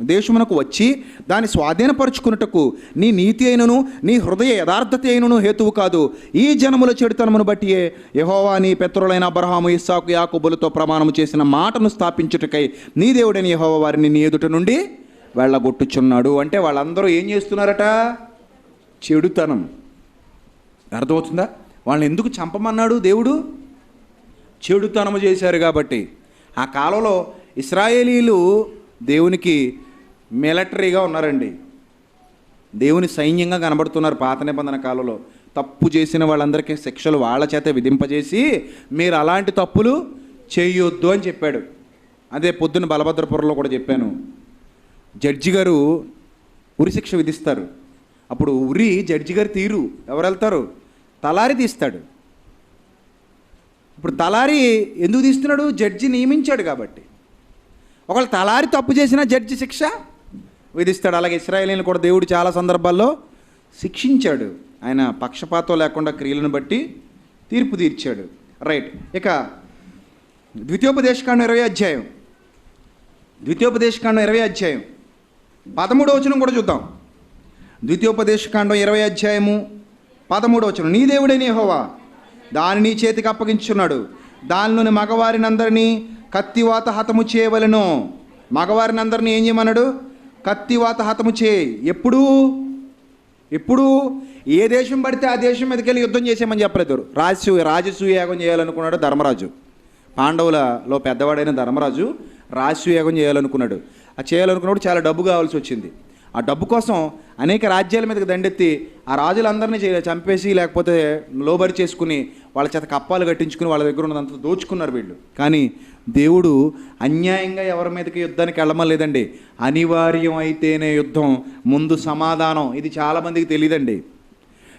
దేశమునకు వచ్చి దాన్ని స్వాధీనపరుచుకున్నటకు నీ నీతి అయినను నీ హృదయ యథార్థత అయినను హేతువు కాదు. ఈ జనముల చెడుతనమును బట్టి యెహోవా నీ పితరులైన అబ్రహాము ఇస్సాకు యాకోబులతో ప్రమాణము చేసిన మాటను స్థాపించుటకై నీ దేవుడైన యెహోవా వారిని నీ ఎదుట నుండి వెళ్ళగొట్టుచున్నాడు. అంటే వాళ్ళందరూ ఏం చేస్తున్నారట? చెడుతనం. అర్థమవుతుందా? వాళ్ళని ఎందుకు చంపమన్నాడు దేవుడు? చెడుతనము చేశారు కాబట్టి. ఆ కాలంలో ఇశ్రాయేలీలు దేవునికి మిలిటరీగా ఉన్నారండి, దేవుని సైన్యంగా కనబడుతున్నారు. పాత నిబంధన కాలంలో తప్పు చేసిన వాళ్ళందరికీ శిక్షలు వాళ్ళ చేత విధింపజేసి మీరు అలాంటి తప్పులు చేయొద్దు అని చెప్పాడు. అదే పొద్దున్న బలభద్రపురంలో కూడా చెప్పాను. జడ్జి గారు ఉరి శిక్ష విధిస్తారు. అప్పుడు ఉరి జడ్జి గారు తీరు ఎవరు వెళ్తారు? తలారి తీస్తాడు. ఇప్పుడు తలారి ఎందుకు తీస్తున్నాడు? జడ్జి నియమించాడు కాబట్టి. ఒకవేళ తలారి తప్పు చేసినా జడ్జి శిక్ష విధిస్తాడు. అలాగే ఇశ్రాయేలీయులను కూడా దేవుడు చాలా సందర్భాల్లో శిక్షించాడు. ఆయన పక్షపాతం లేకుండా క్రియలను బట్టి తీర్పు తీర్చాడు. రైట్, ఇక ద్వితీయోపదేశకాండం 20 13 కూడా చూద్దాం. ద్వితీయోపదేశకాండం 20 13 నీ దేవుడైన యెహోవా దాన్ని నీ చేతికి అప్పగించున్నాడు. దానిలోని మగవారినందరినీ కత్తివాత హతము చేయవలెను. మగవారిని అందరినీ ఏం చేయమన్నాడు? కత్తివాత హతము చేయి. ఎప్పుడు ఏ దేశం పడితే ఆ దేశం మీదకి వెళ్ళి యుద్ధం చేసేయమని చెప్పలేదు. రాజసూయ యాగం చేయాలనుకున్నాడు ధర్మరాజు. పాండవులలో పెద్దవాడైన ధర్మరాజు రాజసూయ యాగం చేయాలనుకున్నాడు. ఆ చేయాలనుకున్నప్పుడు చాలా డబ్బు కావాల్సి వచ్చింది. ఆ డబ్బు కోసం అనేక రాజ్యాల మీదకి దండెత్తి ఆ రాజులందరినీ చంపేసి లేకపోతే లోబరి చేసుకుని వాళ్ళ చేత కప్పాలు కట్టించుకుని వాళ్ళ దగ్గర ఉన్నదంతా దోచుకున్నారు వీళ్ళు. కానీ దేవుడు అన్యాయంగా ఎవరి మీదకి యుద్ధానికి వెళ్ళమలేదండి. అనివార్యం అయితేనే యుద్ధం, ముందు సమాధానం. ఇది చాలామందికి తెలియదండి.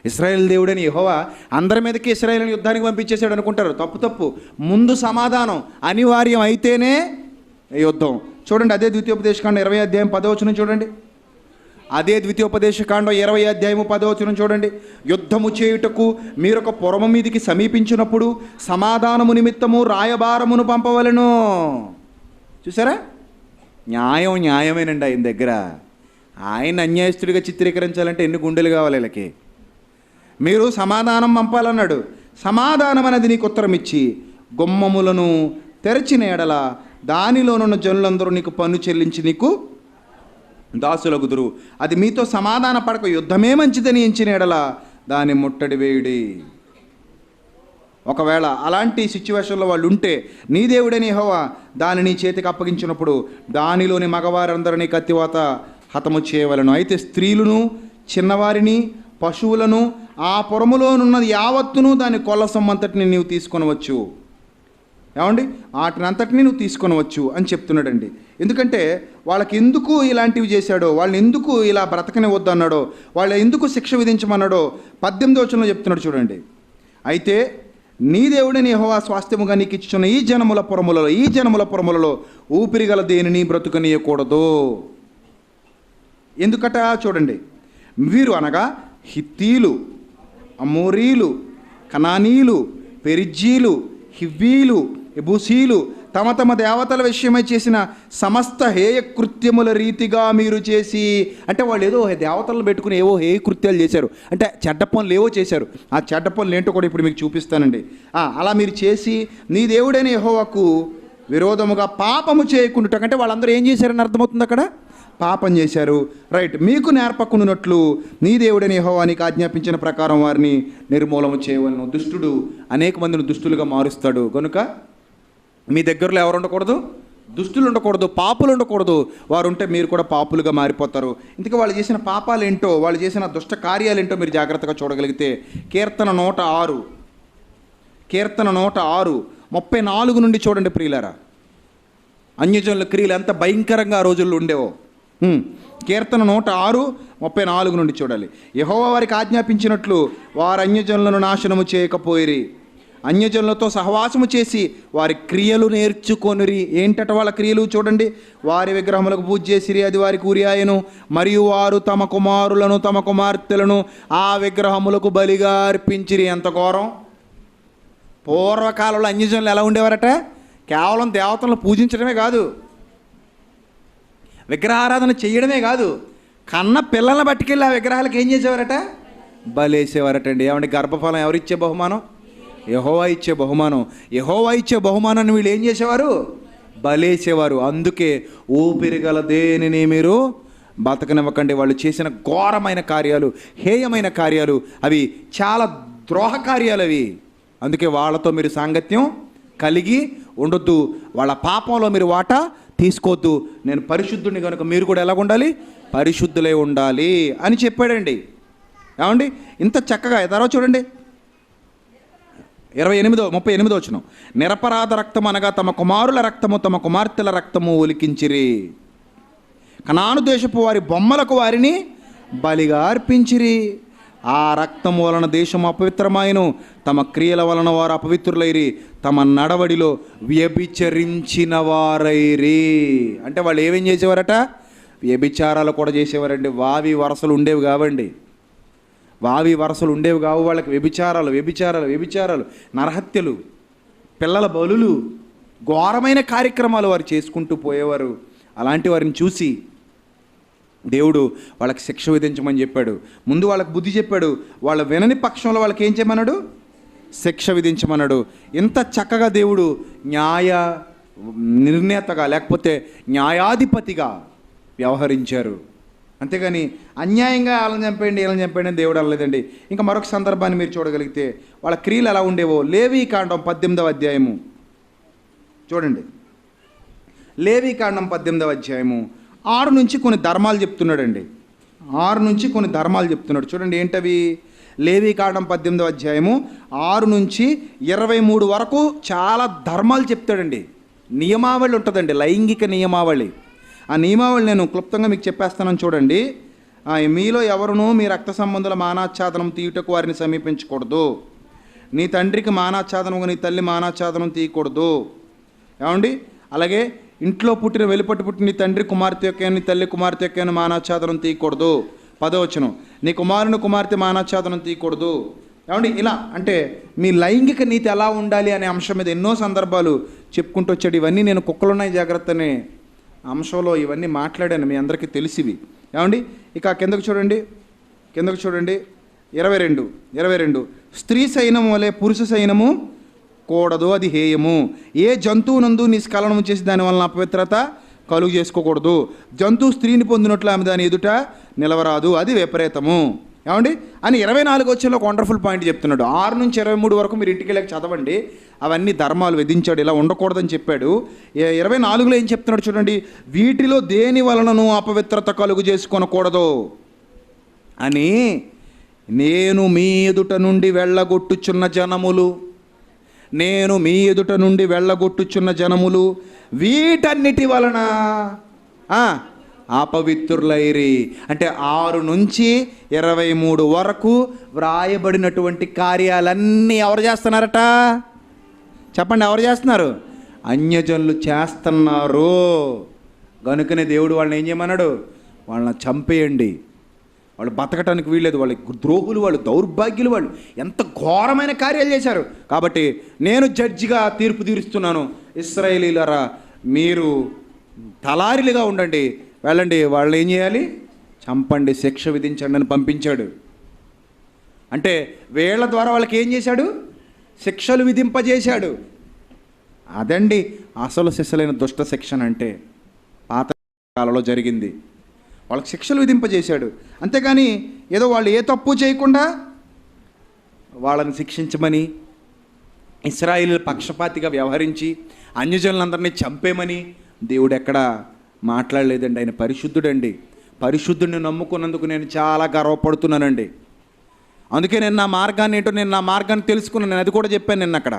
ఇశ్రాయేల్ దేవుడని యెహోవా అందరి మీదకి ఇశ్రాయేలుని యుద్ధానికి పంపించేశాడు అనుకుంటారు. తప్పు. ముందు సమాధానం, అనివార్యం అయితేనే యుద్ధం. చూడండి, అదే ద్వితీయోపదేశకాండం 20:10 చూడండి. అదే ద్వితీయోపదేశకాండం 20:10 చూడండి. యుద్ధము చేయుటకు మీరొక పురము మీదికి సమీపించినప్పుడు సమాధానము నిమిత్తము రాయబారమును పంపవలెను. చూసారా? న్యాయమేనండి ఆయన దగ్గర. ఆయన అన్యాయస్తుడిగా చిత్రీకరించాలంటే ఎన్ని గుండెలు కావాలి వీళ్ళకి? మీరు సమాధానం పంపాలన్నాడు. సమాధానం అనేది నీకు ఉత్తరం ఇచ్చి గుమ్మములను తెరచిన ఎడల దానిలోనున్న జనులందరూ నీకు పన్ను చెల్లించి నీకు దాసులగుదురు. అది మీతో సమాధాన పడక యుద్ధమే మంచిదని ఎంచిన ఎడల దాన్ని ముట్టడి వేయుడి. ఒకవేళ అలాంటి సిచ్యువేషన్లో వాళ్ళు ఉంటే నీ దేవుడైన యెహోవా దాన్ని నీ చేతికి అప్పగించినప్పుడు దానిలోని మగవారందరినీ కత్తివాత హతము చేయవలను. అయితే స్త్రీలను, చిన్నవారిని, పశువులను, ఆ పురములోనున్నది యావత్తును దాని కొల్ల సొమ్మంతటిని నీవు తీసుకొనవచ్చు. ఏమండి వాటినంతటినీ నువ్వు తీసుకొనవచ్చు అని చెప్తున్నాడండి. ఎందుకంటే వాళ్ళకి ఎందుకు ఇలాంటివి చేశాడో, వాళ్ళని ఎందుకు ఇలా బ్రతకనివద్దు అన్నాడో, వాళ్ళు ఎందుకు శిక్ష విధించమన్నాడో 18వ వచనంలో చెప్తున్నాడు చూడండి. అయితే నీ దేవుడిని యెహోవా స్వాస్థ్యముగా నీకు ఇచ్చుచున్న ఈ జనముల పురములలో ఊపిరిగల దేనిని బ్రతుకనీయకూడదు. ఎందుకట చూడండి, వీరు అనగా హిత్తీలు, అమోరీలు, కనానీలు, పెరిజ్జీలు, హివ్వీలు, ఎబూసీలు తమ తమ దేవతల విషయమై చేసిన సమస్త హేయ కృత్యముల రీతిగా మీరు చేసి, అంటే వాళ్ళు ఏదో దేవతలను పెట్టుకుని ఏవో హేయ కృత్యాలు చేశారు, అంటే చెడ్డ పనులు ఏవో చేశారు. ఆ చెడ్డ పనులు ఏంటో కూడా ఇప్పుడు మీకు చూపిస్తానండి. అలా మీరు చేసి నీ దేవుడైన యెహోవాకు విరోధముగా పాపము చేయకుండా, అంటే వాళ్ళందరూ ఏం చేశారని అర్థమవుతుంది అక్కడ, పాపం చేశారు. రైట్, మీకు నేర్పకుండానట్లు నీ దేవుడైన యెహోవా నీకు ఆజ్ఞాపించిన ప్రకారం వారిని నిర్మూలన చేయవలను. దుష్టుడు అనేక మందిని దుష్టులుగా మారుస్తాడు. కనుక మీ దగ్గరలో ఎవరు ఉండకూడదు, దుష్టులు ఉండకూడదు, పాపులు ఉండకూడదు. వారు ఉంటే మీరు కూడా పాపులుగా మారిపోతారు. ఇందుకే వాళ్ళు చేసిన పాపాలు ఏంటో, వాళ్ళు చేసిన దుష్ట కార్యాలు ఏంటో మీరు జాగ్రత్తగా చూడగలిగితే కీర్తన 106 34 నుండి చూడండి ప్రియులారా. అన్యజనుల క్రియలు ఎంత భయంకరంగా ఆ రోజుల్లో ఉండేవో. కీర్తన 106 34 నుండి చూడాలి. యెహోవా వారికి ఆజ్ఞాపించినట్లు వారు అన్యజనులను నాశనము చేయకపోయిరి, అన్యజనులతో సహవాసము చేసి వారి క్రియలు నేర్చుకొనిరి. ఏంటట వాళ్ళ క్రియలు చూడండి. వారి విగ్రహములకు పూజ చేసిరి, అది వారికి ఉరియాయను. మరియు వారు తమ కుమారులను తమ కుమార్తెలను ఆ విగ్రహములకు బలిగా అర్పించిరి. ఎంత ఘోరం! పూర్వకాలంలో అన్యజనులు ఎలా ఉండేవారట, కేవలం దేవతలను పూజించడమే కాదు, విగ్రహారాధన చేయడమే కాదు, కన్న పిల్లల్ని పట్టుకెళ్ళి ఆ విగ్రహాలకు ఏం చేసేవారట, బలేసేవారటండి. ఏమంటే గర్భఫలం ఎవరిచ్చే బహుమానం? యెహోవా ఇచ్చే బహుమానం. యెహోవా ఇచ్చే బహుమానాన్ని వీళ్ళు ఏం చేసేవారు, బలేసేవారు. అందుకే ఊపిరిగల దేనిని మీరు బతకనివ్వకండి. వాళ్ళు చేసిన ఘోరమైన కార్యాలు, హేయమైన కార్యాలు, అవి చాలా ద్రోహ కార్యాలు అవి. అందుకే వాళ్ళతో మీరు సాంగత్యం కలిగి ఉండొద్దు, వాళ్ళ పాపంలో మీరు వాటా తీసుకోవద్దు. నేను పరిశుద్ధుని కనుక మీరు కూడా ఎలా ఉండాలి, పరిశుద్ధులై ఉండాలి అని చెప్పాడండి. ఏమండి ఇంత చక్కగా తర్వాత చూడండి 38 వచనం. నిరపరాధ రక్తం అనగా తమ కుమారుల రక్తము తమ కుమార్తెల రక్తము ఒలికించిరి, కనాను దేశపు వారి బొమ్మలకు వారిని బలిగా అర్పించిరి. ఆ రక్తము వలన దేశం అపవిత్రమాయను, తమ క్రియల వలన వారు అపవిత్రులైరి, తమ నడవడిలో వ్యభిచరించిన వారైరి. అంటే వాళ్ళు ఏమేం చేసేవారట, వ్యభిచారాలు కూడా చేసేవారండి. వావి వరసలు ఉండేవి కావు వాళ్ళకి. వ్యభిచారాలు, నరహత్యలు, పిల్లల బలులు, ఘోరమైన కార్యక్రమాలు వారు చేసుకుంటూ పోయేవారు. అలాంటి వారిని చూసి దేవుడు వాళ్ళకి శిక్ష విధించమని చెప్పాడు. ముందు వాళ్ళకి బుద్ధి చెప్పాడు, వాళ్ళ వినని పక్షంలో వాళ్ళకి ఏం చేయమన్నాడు, శిక్ష విధించమన్నాడు. ఇంత చక్కగా దేవుడు న్యాయ నిర్ణేతగా లేకపోతే న్యాయాధిపతిగా వ్యవహరించారు. అంతేగాని అన్యాయంగా వాళ్ళని చంపేయండి వీళ్ళని చంపేయండి అని దేవుడు అనలేదండి. ఇంకా మరొక సందర్భాన్ని మీరు చూడగలిగితే వాళ్ళ క్రియలు ఎలా ఉండేవో లేవీకాండం 18వ అధ్యాయము చూడండి. లేవీకాండం 18వ అధ్యాయము 6 నుంచి కొన్ని ధర్మాలు చెప్తున్నాడండి. 6 నుంచి కొన్ని ధర్మాలు చెప్తున్నాడు చూడండి. ఏంటవి? లేవీకాండం 18వ అధ్యాయము 6 నుంచి 23 వరకు చాలా ధర్మాలు చెప్తాడండి. నియమావళి ఉంటుందండి, లైంగిక నియమావళి. ఆ నియమావళి నేను క్లుప్తంగా మీకు చెప్పేస్తానని చూడండి. మీలో ఎవరునూ మీ రక్త సంబంధుల మానాచ్ఛాదనం తీయుటకు వారిని సమీపించకూడదు. నీ తండ్రికి మానాచ్ఛాదనం, నీ తల్లి మానాచ్ఛాదనం తీయకూడదు. ఏమండి? అలాగే ఇంట్లో పుట్టిన వెలుపట్టు పుట్టిన నీ తండ్రి కుమార్తె యొక్క నీ తల్లి కుమార్తె యొక్క మానాచ్ఛాదనం తీయకూడదు. 10వ వచనం, నీ కుమారుని కుమార్తె మానాచ్ఛాదనం తీయకూడదు. ఏమండి? ఇలా అంటే మీ లైంగిక నీతి ఎలా ఉండాలి అనే అంశం మీద ఎన్నో సందర్భాలు చెప్పుకుంటూ వచ్చాడు. ఇవన్నీ నేను కుక్కలున్నాయి జాగ్రత్త అనే అంశంలో ఇవన్నీ మాట్లాడాను, మీ అందరికీ తెలిసివి. ఏమండి? ఇక కిందకు చూడండి 22 స్త్రీ సైన్యము వలె పురుష సైన్యము కూడదు, అది హేయము. ఏ జంతువునందు నీ స్ఖలనం చేసి దాని వలన అపవిత్రత కలుగు చేసుకోకూడదు. జంతువు స్త్రీని పొందినట్లు ఆమె దాని ఎదుట నిలవరాదు, అది విపరీతము. ఏమండి? అని 24 వచ్చేలో ఒక వండర్ఫుల్ పాయింట్ చెప్తున్నాడు. 6 నుంచి 23 వరకు మీరు ఇంటికి వెళ్ళక చదవండి. అవన్నీ ధర్మాలు విధించాడు, ఇలా ఉండకూడదని చెప్పాడు. 24లో ఏం చెప్తున్నాడు చూడండి. వీటిలో దేని వలనను అపవిత్రత కలుగు చేసుకొనకూడదు అని నేను మీ ఎదుట నుండి వెళ్ళగొట్టుచున్న జనములు నేను మీ ఎదుట నుండి వెళ్ళగొట్టుచున్న జనములు వీటన్నిటి వలన అపవిత్రులైరి. అంటే 6 నుంచి 23 వరకు వ్రాయబడినటువంటి కార్యాలన్నీ ఎవరు చేస్తున్నారట? చెప్పండి, ఎవరు చేస్తున్నారు? అన్యజనులు చేస్తున్నారు. కనుకనే దేవుడు వాళ్ళని ఏం చేయమన్నాడు? వాళ్ళని చంపేయండి, వాళ్ళు బతకటానికి వీల్లేదు, వాళ్ళ ద్రోహులు, వాళ్ళు దౌర్భాగ్యులు, వాళ్ళు ఎంత ఘోరమైన కార్యాలు చేశారు. కాబట్టి నేను జడ్జిగా తీర్పు తీరుస్తున్నాను. ఇశ్రాయేలీయులారా, మీరు తలారిలుగా ఉండండి, వెళ్ళండి, వాళ్ళని ఏం చేయాలి? చంపండి, శిక్ష విధించండి అని పంపించాడు. అంటే వీళ్ళ ద్వారా వాళ్ళకి ఏం చేశాడు? శిక్షలు విధింపజేశాడు. అదండి అసలు శిక్షలైన దుష్ట శిక్షణ అంటే పాత కాలంలో జరిగింది. వాళ్ళకి శిక్షలు విధింపజేశాడు. అంతేగాని ఏదో వాళ్ళు ఏ తప్పు చేయకుండా వాళ్ళని శిక్షించమని, ఇశ్రాయేలు పక్షపాతిగా వ్యవహరించి అన్యజనులందరినీ చంపేమని దేవుడు ఎక్కడా మాట్లాడలేదండి. ఆయన పరిశుద్ధుడండి. పరిశుద్ధుడిని నమ్ముకున్నందుకు నేను చాలా గర్వపడుతున్నానండి. అందుకే నేను నా మార్గాన్ని ఏంటో, నేను నా మార్గాన్ని తెలుసుకున్నాను. నేను అది కూడా చెప్పాను నిన్న అక్కడ.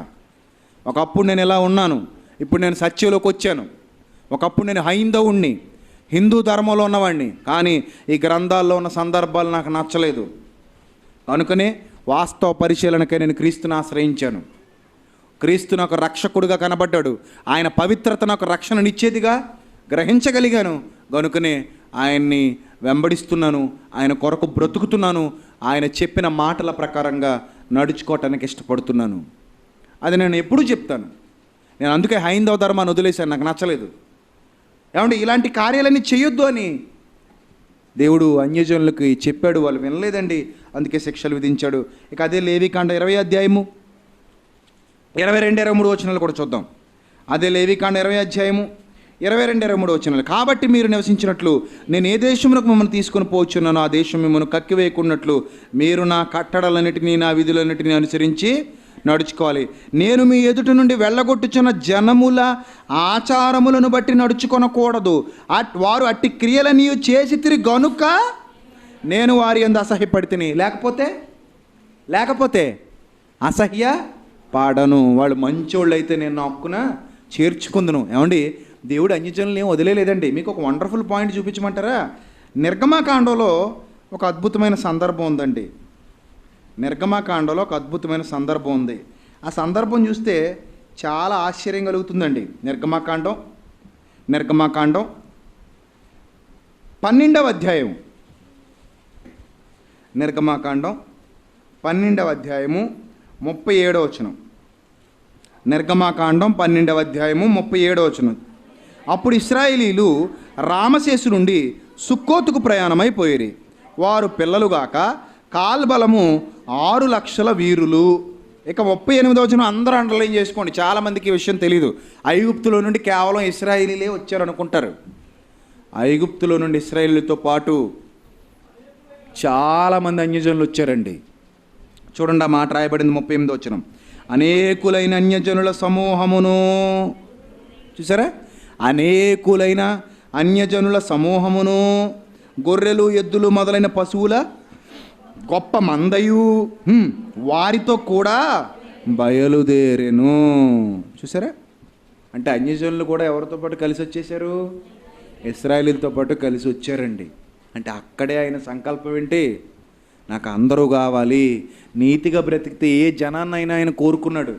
ఒకప్పుడు నేను ఎలా ఉన్నాను, ఇప్పుడు నేను సత్యంలోకి వచ్చాను. ఒకప్పుడు నేను హైందవుణ్ణి, హిందూ ధర్మంలో ఉన్నవాడిని, కానీ ఈ గ్రంథాల్లో ఉన్న సందర్భాలు నాకు నచ్చలేదు. కనుకనే వాస్తవ పరిశీలనకై నేను క్రీస్తుని ఆశ్రయించాను. క్రీస్తు నాకు రక్షకుడిగా కనబడ్డాడు. ఆయన పవిత్రత నాకు రక్షణనిచ్చేదిగా గ్రహించగలిగాను. కనుకనే ఆయన్ని వెంబడిస్తున్నాను, ఆయన కొరకు బ్రతుకుతున్నాను, ఆయన చెప్పిన మాటల ప్రకారంగా నడుచుకోవటానికి ఇష్టపడుతున్నాను. అది నేను ఎప్పుడూ చెప్తాను. నేను అందుకే హైందవ ధర్మాన్ని వదిలేశాను, నాకు నచ్చలేదు. ఏమంటే ఇలాంటి కార్యాలన్నీ చేయొద్దు అని దేవుడు అన్యజనులకు చెప్పాడు, వాళ్ళు వినలేదండి, అందుకే శిక్షలు విధించాడు. ఇక అదే లేవికాండ 20 అధ్యాయము 22-23 వచనాలు కూడా చూద్దాం. అదే లేవికాండ 20 అధ్యాయము 22-23 వచనాలు. కాబట్టి మీరు నివసించినట్లు నేను ఏ దేశమునకు మిమ్మల్ని తీసుకొని పోవచ్చున్నానో ఆ దేశం మిమ్మల్ని కక్కివేయకున్నట్లు మీరు నా కట్టడలన్నిటినీ నా విధులన్నిటినీ అనుసరించి నడుచుకోవాలి. నేను మీ ఎదుటి నుండి వెళ్ళగొట్టుచున్న జనముల ఆచారములను బట్టి నడుచుకొనకూడదు. వారు అట్టి క్రియలని చేసి తిరిగి గనుక నేను వారి యందు అసహ్యపడితిని. లేకపోతే అసహ్య పాడను. వాళ్ళు మంచోళ్ళు అయితే నేను నా హక్కున చేర్చుకుందును. ఏమండి, దేవుడు అన్యజనులను ఏం వదిలేలేదండి. మీకు ఒక వండర్ఫుల్ పాయింట్ చూపించమంటారా? నిర్గమాకాండంలో ఒక అద్భుతమైన సందర్భం ఉందండి. నిర్గమాకాండంలో ఒక అద్భుతమైన సందర్భం ఉంది. ఆ సందర్భం చూస్తే చాలా ఆశ్చర్యం కలుగుతుందండి. నిర్గమాకాండం 12వ అధ్యాయం, నిర్గమాకాండం 12వ అధ్యాయము 37వ వచనం. నిర్గమాకాండం 12వ అధ్యాయము 37వ వచనం. అప్పుడు ఇశ్రాయేలీలు రామశేసు నుండి సుక్కోతుకు ప్రయాణమైపోయిరి. వారు పిల్లలుగాక కాల్బలము 6 లక్షల వీరులు. ఇక 38వ వచనం అందరూ అండర్లైన్ చేసుకోండి, చాలామందికి ఈ విషయం తెలియదు. ఐగుప్తులో నుండి కేవలం ఇశ్రాయేలీలే వచ్చారనుకుంటారు. ఐగుప్తులో నుండి ఇశ్రాయేలీలతో పాటు చాలామంది అన్యజనులు వచ్చారండి. చూడండి, ఆ మాట రాయబడింది 38వ వచనం. అనేకులైన అన్యజనుల సమూహమును, చూసారా, అనేకులైన అన్యజనుల సమూహమును, గొర్రెలు ఎద్దులు మొదలైన పశువుల గొప్ప మందయు వారితో కూడా బయలుదేరెను. చూసారా, అంటే అన్యజనులు కూడా ఎవరితో పాటు కలిసి వచ్చేసారు? ఇశ్రాయేలీలతో పాటు కలిసి వచ్చారండి. అంటే అక్కడే ఆయన సంకల్పం ఏంటి? నాకు అందరూ కావాలి. నీతిగా బ్రతికితే ఏ జనాన్నైనా ఆయన కోరుకున్నాడు.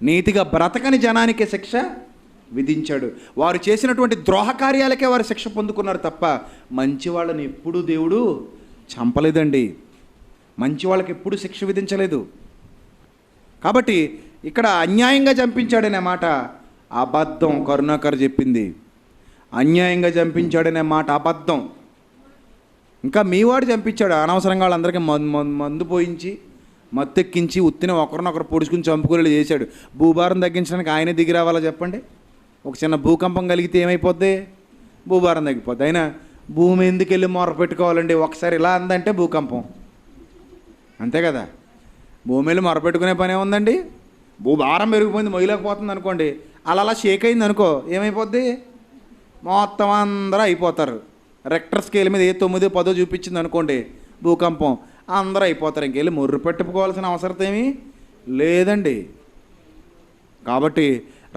నీతిగా బ్రతకని జనానికే శిక్ష విధించాడు. వారు చేసినటువంటి ద్రోహ కార్యాలకే వారు శిక్ష పొందుకున్నారు తప్ప మంచి వాళ్ళని ఎప్పుడూ దేవుడు చంపలేదండి. మంచి వాళ్ళకి ఎప్పుడు శిక్ష విధించలేదు. కాబట్టి ఇక్కడ అన్యాయంగా చంపించాడనే మాట అబద్ధం. కరుణాకర్ చెప్పింది అన్యాయంగా చంపించాడనే మాట అబద్ధం. ఇంకా మీవాడు చంపించాడు. అనవసరంగా వాళ్ళందరికీ మందు పోయించి మత్తెక్కించి ఉత్తిన ఒకరినొకరు పొడుచుకుని చంపుకోలేదు చేశాడు. భూభారం తగ్గించడానికి ఆయనే దిగి రావాలా చెప్పండి? ఒక చిన్న భూకంపం కలిగితే ఏమైపోద్ది? భూభారం తగ్గిపోద్ది. అయినా భూమి ఎందుకు వెళ్ళి మొర పెట్టుకోవాలండి? ఒకసారి ఇలా అందంటే భూకంపం, అంతే కదా. భూమి వెళ్ళి మొర పెట్టుకునే పని ఏముందండి? భూభారం పెరిగిపోయింది, మొయ్యలేకపోతుంది అనుకోండి, అలా షేక్ అయింది అనుకో, ఏమైపోద్ది? మొత్తం అందరూ అయిపోతారు. రెక్టర్ స్కేల్ మీద ఏ 9, 10 చూపించింది అనుకోండి భూకంపం, అందరూ అయిపోతారు. ఇంకెళ్ళి మొర్రు పెట్టుకోవాల్సిన అవసరం ఏమీ లేదండి. కాబట్టి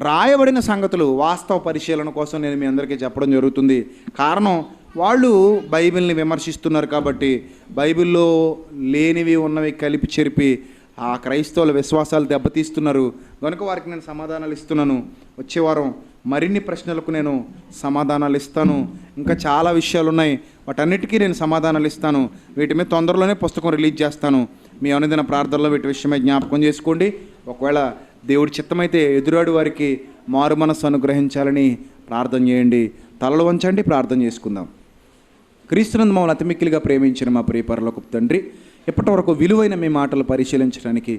రాయబడిన సంగతులు వాస్తవ పరిశీలన కోసం నేను మీ అందరికీ చెప్పడం జరుగుతుంది. కారణం వాళ్ళు బైబిల్ని విమర్శిస్తున్నారు కాబట్టి బైబిల్లో లేనివి ఉన్నవి కలిపి చెరిపి ఆ క్రైస్తవుల విశ్వాసాలు దెబ్బతీస్తున్నారు కనుక వారికి నేను సమాధానాలు ఇస్తున్నాను. వచ్చే వారం మరిన్ని ప్రశ్నలకు నేను సమాధానాలు ఇస్తాను. ఇంకా చాలా విషయాలు ఉన్నాయి, వాటన్నిటికీ నేను సమాధానాలు ఇస్తాను. వీటి మీద తొందరలోనే పుస్తకం రిలీజ్ చేస్తాను. మీ అనుదిన ప్రార్థనలో వీటి విషయమే జ్ఞాపకం చేసుకోండి. ఒకవేళ దేవుడి చిత్తమైతే ఎదురాడు వారికి మారు మనస్సు అనుగ్రహించాలని ప్రార్థన చేయండి. తలలు వంచండి, ప్రార్థన చేసుకుందాం. క్రీస్తునందు మమ్మల్ని అతి మిక్కిలిగా ప్రేమించిన మా ప్రియ పరలోకపు తండ్రి, ఇప్పటి వరకు విలువైన మీ మాటలు పరిశీలించడానికి,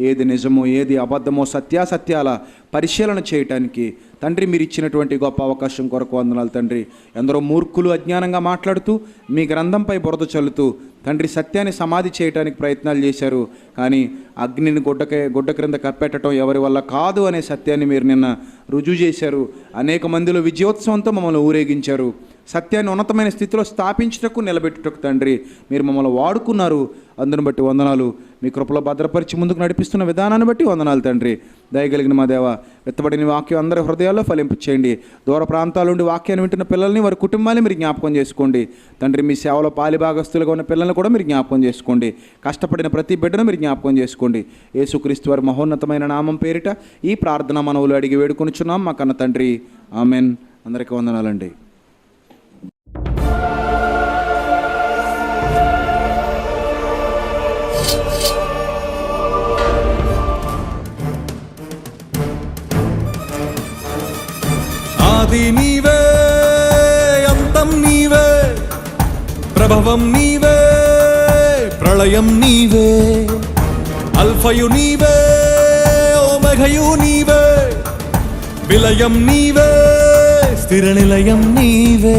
ఏది నిజమో ఏది అబద్ధమో సత్యాసత్యాల పరిశీలన చేయటానికి తండ్రి మీరు ఇచ్చినటువంటి గొప్ప అవకాశం కొరకు వందనాలు తండ్రి. ఎందరో మూర్ఖులు అజ్ఞానంగా మాట్లాడుతూ మీ గ్రంథంపై బురద చల్లుతూ తండ్రి సత్యాన్ని సమాధి చేయడానికి ప్రయత్నాలు చేశారు. కానీ అగ్నిని గుడ్డ క్రింద కప్పెట్టడం ఎవరి వల్ల కాదు అనే సత్యాన్ని మీరు నిన్న రుజువు చేశారు. అనేక మందిలో విజయోత్సవంతో మమ్మల్ని ఊరేగించారు. సత్యాన్ని ఉన్నతమైన స్థితిలో స్థాపించుటకు నిలబెట్టుటకు తండ్రి మీరు మమ్మల్ని వాడుకున్నారు. అందును బట్టి వందనాలు. మీ కృపలో భద్రపరిచి ముందుకు నడిపిస్తున్న విధానాన్ని బట్టి వందనాలు తండ్రి. దయగలిగిన మా దేవ, వెత్తబడిన వాక్యం అందరి హృదయాల్లో ఫలింపు చేయండి. దూర ప్రాంతాల నుండి వాక్యాన్ని వింటున్న పిల్లల్ని, వారి కుటుంబాన్ని మీరు జ్ఞాపకం చేసుకోండి తండ్రి. మీ సేవలో పాలిభాగస్తులుగా ఉన్న పిల్లల్ని కూడా మీరు జ్ఞాపకం చేసుకోండి. కష్టపడిన ప్రతి బిడ్డను మీరు జ్ఞాపకం చేసుకోండి. యేసుక్రీస్తు వారి మహోన్నతమైన నామం పేరిట ఈ ప్రార్థన మనవులు అడిగి వేడుకొనిచున్నాం మా కన్న తండ్రి. ఆమెన్. అందరికీ వందనాలండి. ఆది నీవే, అంతం నీవే, ప్రభవం నీవే, ప్రళయం నీవే, అల్ఫయు నీవే, ఓమెఘయు నీవే, విలయం నీవే, స్థిర నిలయం నీవే.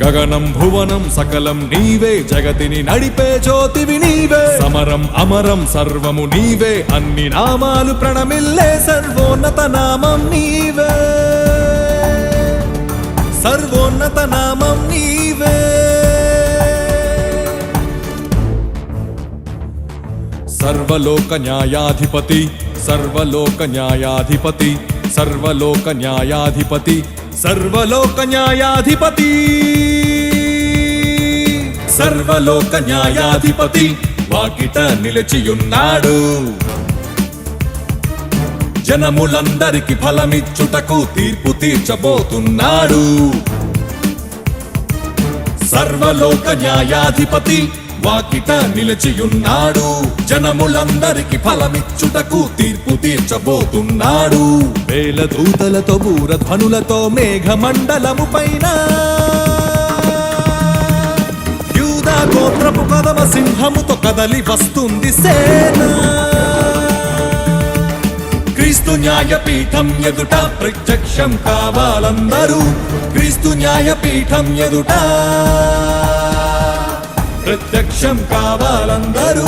గగనం భువనం సకలం నీవే, జగతిని నడిపే జ్యోతివి నీవే. సమరం అమరం సర్వము నీవే, అన్ని నామాలు ప్రణమిల్లే సర్వోన్నత నామం నీవే, సర్వోన్నత నామం నీవే. సర్వలోక న్యాయాధిపతి, సర్వలోక న్యాయాధిపతి, సర్వలోక న్యాయాధిపతి, సర్వలోక న్యాయాధిపతి, సర్వలోక న్యాయాధిపతి వాకిట నిలిచియున్నాడు. జనములందరికి ఫలమిచ్చుటకు తీర్పు తీర్చబోతున్నాడు. సర్వలోక న్యాయాధిపతి వాకిట నిలిచియున్నాడు. జనములందరికి ఫలమిచ్చుటకు తీర్పు తీర్చబోతున్నాడు. వేల దూతలతో బూరధ్వనులతో మేఘమండలము పైన యూదా గోత్రపు కదమ సింహముతో కదలి వస్తుంది సేన. క్రీస్తు న్యాయపీఠం ఎదుట ప్రత్యక్షం కావాలందరూ. క్రీస్తు న్యాయపీఠం ఎదుట ప్రత్యక్షం కావాలందరూ.